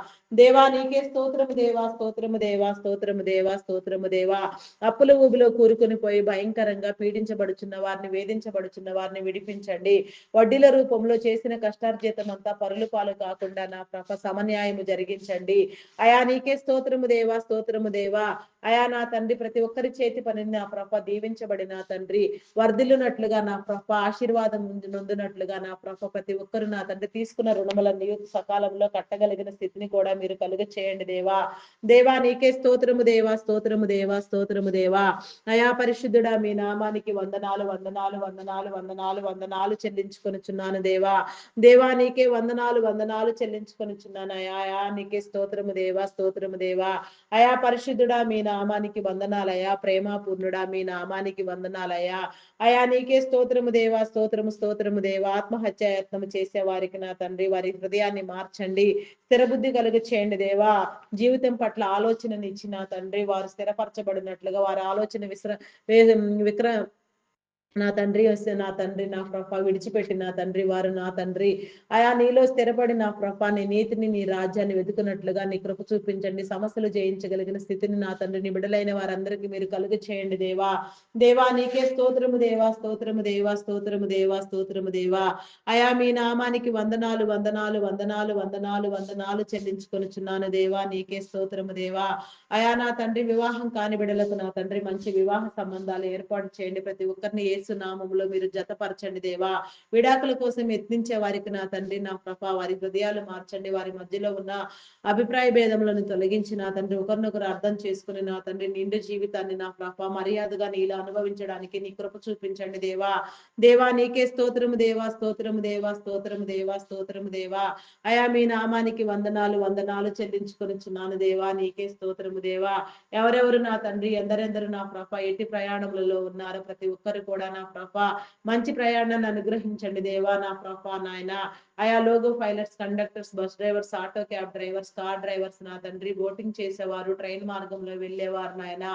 దేవా నీకే స్తోత్రము దేవా, స్తోత్రము దేవా, స్తోత్రము దేవా, స్తోత్రము దేవా. అప్పుల ఊబిలో కూరుకుని పోయి భయంకరంగా పీడించబడుచున్న వారిని వేధించబడుచున్న వారిని విడిపించండి. వడ్డీల రూపంలో చేసిన కష్టార్జితం అంతా పరులు పాలు కాకుండా నా ప్రభ సమన్యాయము జరిగించండి. అయా నీకే స్తోత్రము దేవా, స్తోత్రము దేవా. అయా నా తండ్రి ప్రతి ఒక్కరి చేతి పనిని నా ప్రభ దీవించబడిన తండ్రి వర్ధిల్లునట్లుగా నా ప్రభ ఆశీర్వాదం నొందినట్లుగా నా ప్రభ ప్రతి ఒక్కరు నా తండ్రి తీసుకున్న రుణములన్నీ సకాలంలో కట్టగలిగిన స్థితిని కూడా మీరు కలుగ చేయండి దేవా. దేవా నీకే స్తోత్రము దేవా, స్తోత్రము దేవా, స్తోత్రము దేవా. అయా పరిశుద్ధుడా మీ నామానికి వందనాలు, వందనాలు, వందనాలు, వందనాలు, వందనాలు చెల్లించుకొనుచున్నాను దేవా. దేవా నీకే వందనాలు, వందనాలు చెల్లించుకొనుచున్నాను అయా. అయా నీకే స్తోత్రము దేవా, స్తోత్రము దేవా. అయా పరిశుద్ధుడా మీ నామానికి వందనాలయా. ప్రేమాపూర్ణుడా మీ నామానికి వందనాలయా. అయా నీకే స్తోత్రము దేవా, స్తోత్రము, స్తోత్రము దేవా. ఆత్మహత్యాయత్నము చేసే వారికి నా తండ్రి వారి హృదయాన్ని మార్చండి, స్థిరబుద్ధి కలుగ చేయండి దేవా. జీవితం పట్ల ఆలోచనని ఇచ్చిన తండ్రి వారు స్థిరపరచబడినట్లుగా వారి ఆలోచన విక్ర నా తండ్రి వస్తే నా తండ్రి నా ప్రభ విడిచిపెట్టి నా తండ్రి వారు నా తండ్రి ఆయా నీలో స్థిరపడి నా ప్రభ నీ నీతిని నీ రాజ్యాన్ని వెతుకున్నట్లుగా నీ కృప చూపించండి. సమస్యలు జయించగలిగిన స్థితిని నా తండ్రి నీ బిడలైన వారందరికీ మీరు కలుగ చేయండి దేవా. దేవా నీకే స్తోత్రము దేవా, స్తోత్రము దేవా, స్తోత్రము దేవా, స్తోత్రము దేవా. అయా మీ నామానికి వందనాలు, వందనాలు, వందనాలు, వందనాలు, వందనాలు చెల్లించుకొనుచున్నాను దేవా. నీకే స్తోత్రము దేవా. అయా నా తండ్రి వివాహం కాని బిడలకు నా తండ్రి మంచి వివాహ సంబంధాలు ఏర్పాటు చేయండి. ప్రతి ఒక్కరిని యేసు యేసు నామములో మీరు జతపరచండి దేవా. విడాకుల కోసం యత్నించే వారికి నా తండ్రి నా ప్రభ వారి హృదయాలు మార్చండి. వారి మధ్యలో ఉన్న అభిప్రాయ భేదములను తొలగించి నా తండ్రి ఒకరినొకరు అర్థం చేసుకుని నా తండ్రి నిండు జీవితాన్ని నా ప్రభ మర్యాదగా నీలో అనుభవించడానికి నీ కృప చూపించండి దేవా. దేవా నీకే స్తోత్రము దేవా, స్తోత్రము దేవా, స్తోత్రము దేవా, స్తోత్రము దేవా. అయా మీ నామానికి వందనాలు వందనాలు చెల్లించుకొనిచున్నాను దేవా. నీకే స్తోత్రము దేవా. ఎవరెవరు నా తండ్రి ఎందరెందరు నా ప్రభ ఎట్టి ప్రయాణములలో ఉన్నారు ప్రతి ఒక్కరు కూడా నా ప్రభ మంచి ప్రయాణాన్ని అనుగ్రహించండి దేవా నా ప్రభ నాయన. ఆయా logo pilots, conductors, bus drivers, auto cab drivers, car drivers నా తండ్రి, బోటింగ్ చేసేవారు, ట్రైన్ మార్గంలో వెళ్ళేవారు నాయన,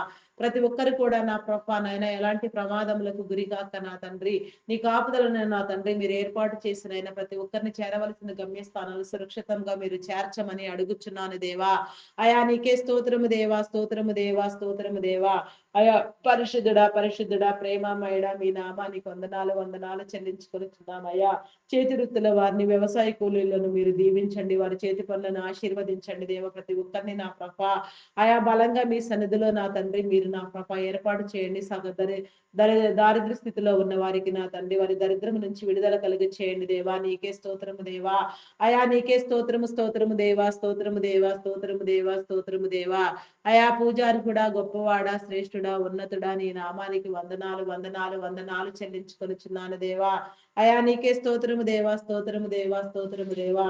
ప్రతి ఒక్కరు కూడా నా ప్రభ నాయన ఎలాంటి ప్రమాదములకు గురిగాక నా తండ్రి నీ కాపుదలను నా తండ్రి మీరు ఏర్పాటు చేసిన ప్రతి ఒక్కరిని చేరవలసిన గమ్యస్థానాలు సురక్షితంగా మీరు చేర్చమని అడుగుచున్నాను దేవా. అయా నీకే స్తోత్రము దేవా, స్తోత్రము దేవా, స్తోత్రము దేవా. అయా పరిశుద్ధుడా పరిశుద్ధుడా ప్రేమమయుడా మీ నామానికి వందనాలు వందనాలు చెల్లించుకొనిచున్నామయ్యా. చేతి వృత్తుల వారిని, వ్యవసాయ కూలీలను మీరు దీవించండి. వారి చేతి పనులను ఆశీర్వదించండి దేవ. ప్రతి ఒక్కరిని నా ప్రభ ఆయా బలంగా మీ సన్నిధిలో నా తండ్రి మీరు నా ప్రభ ఏర్పాటు చేయండి. దారిద్ర స్థితిలో ఉన్న వారికి నా తండ్రి వారి దరిద్రం నుంచి విడుదల కలిగి చేయండి దేవా. నీకే స్తోత్రము దేవా. అయా నీకే స్తోత్రము స్తోత్రము దేవా, స్తోత్రము దేవా, స్తోత్రము దేవా, స్తోత్రము దేవా. అయా పూజారి కూడా గొప్పవాడా, శ్రేష్ఠుడా, ఉన్నతుడా నీ నామానికి వందనాలు వందనాలు వందనాలు చెల్లించుకొనిచున్నాను దేవా. అయా నీకే స్తోత్రము దేవా, స్తోత్రము దేవా, స్తోత్రము దేవా.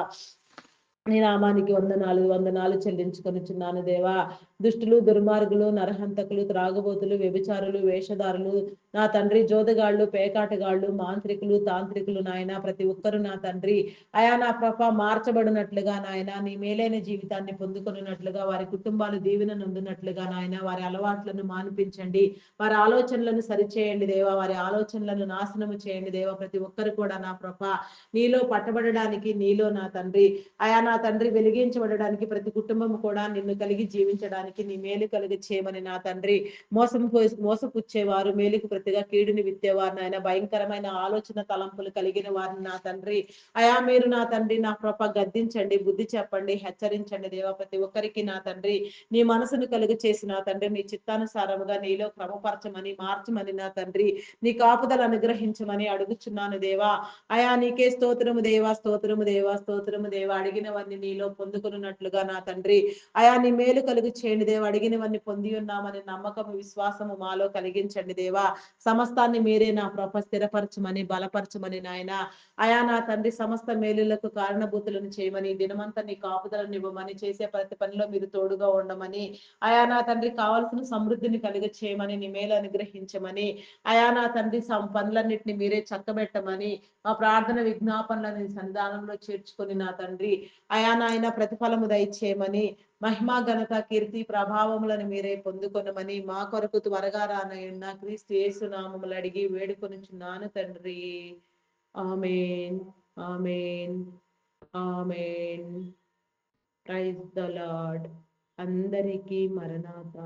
నీ నామానికి వందనాలు వందనాలు చెల్లించుకొనిచున్నాను దేవా. దుష్టులు, దుర్మార్గులు, నరహంతకులు, త్రాగుబోతులు, వ్యభిచారులు, వేషధారులు, నా తండ్రి జోదగాళ్ళు, పేకాటగాళ్ళు, మాంత్రికులు, తాంత్రికులు నాయన ప్రతి ఒక్కరు నా తండ్రి అయా నా ప్రభ మార్చబడినట్లుగా నాయన నీ మేలైన జీవితాన్ని పొందుకొనున్నట్లుగా వారి కుటుంబాలు దీవెన నొందినట్లుగా నాయన వారి అలవాట్లను మాన్పించండి. వారి ఆలోచనలను సరిచేయండి దేవా. వారి ఆలోచనలను నాశనము చేయండి దేవా. ప్రతి ఒక్కరు కూడా నా ప్రభ నీలో పట్టబడడానికి నీలో నా తండ్రి అయా నా తండ్రి వెలిగించబడడానికి ప్రతి కుటుంబం కూడా నిన్ను కలిగి జీవించడానికి నీ మేలు కలిగి చేయమని నా తండ్రి మోసపుచ్చేవారు, మేలుకు ప్రతిగా కీడుని విత్తేవారు నాయన, భయంకరమైన ఆలోచన తలంపులు కలిగిన వారిని నా తండ్రి అయా మీరు నా తండ్రి నా కృప గద్దించండి, బుద్ధి చెప్పండి, హెచ్చరించండి దేవా. ప్రతి ఒక్కరికి నా తండ్రి నీ మనసును కలుగు చేసి నా తండ్రి నీ చిత్తానుసారముగా నీలో క్రమపరచమని మార్చమని నా తండ్రి నీ కాపుదలు అనుగ్రహించమని అడుగుచున్నాను దేవా. అయా నీకే స్తోత్రము దేవా, స్తోత్రము దేవా, స్తోత్రము దేవా. అడిగినవన్నీ నీలో పొందుకున్నట్లుగా నా తండ్రి అయా నీ మేలు కలుగు చేయండి దేవా. అడిగినవన్నీ పొంది ఉన్నామని నమ్మకము విశ్వాసము మాలో కలిగించండి దేవా. సమస్తాన్ని మీరే నా ప్రభ స్థిరపరచమని బలపరచమని నాయన అయా నా తండ్రి సమస్త మేలులకు కారణభూతులను చేయమని దినమంతా నీ కాపుదలను ఇవ్వమని చేసే ప్రతి పనిలో మీరు తోడుగా ఉండమని అయా నా తండ్రి కావాల్సిన సమృద్ధిని కలిగ చేయమని నీ మేలు అనుగ్రహించమని అయా నా తండ్రి పనులన్నింటినీ మీరే చక్కబెట్టమని మా ప్రార్థన విజ్ఞాపనలను సన్నిధానంలో చేర్చుకొని నా తండ్రి అయా నాయన ప్రతిఫలము దయచేయమని మహిమా ఘనత కీర్తి ప్రభావములను మీరే పొందుకొనమని మా కొరకు త్వరగా రానయున్న క్రీస్తు యేసు నామములు అడిగి వేడుకొనుచున్నాను తండ్రి. ఆమేన్ ఆమేన్ ఆమేన్. Praise the Lord. అందరికీ మరణాత.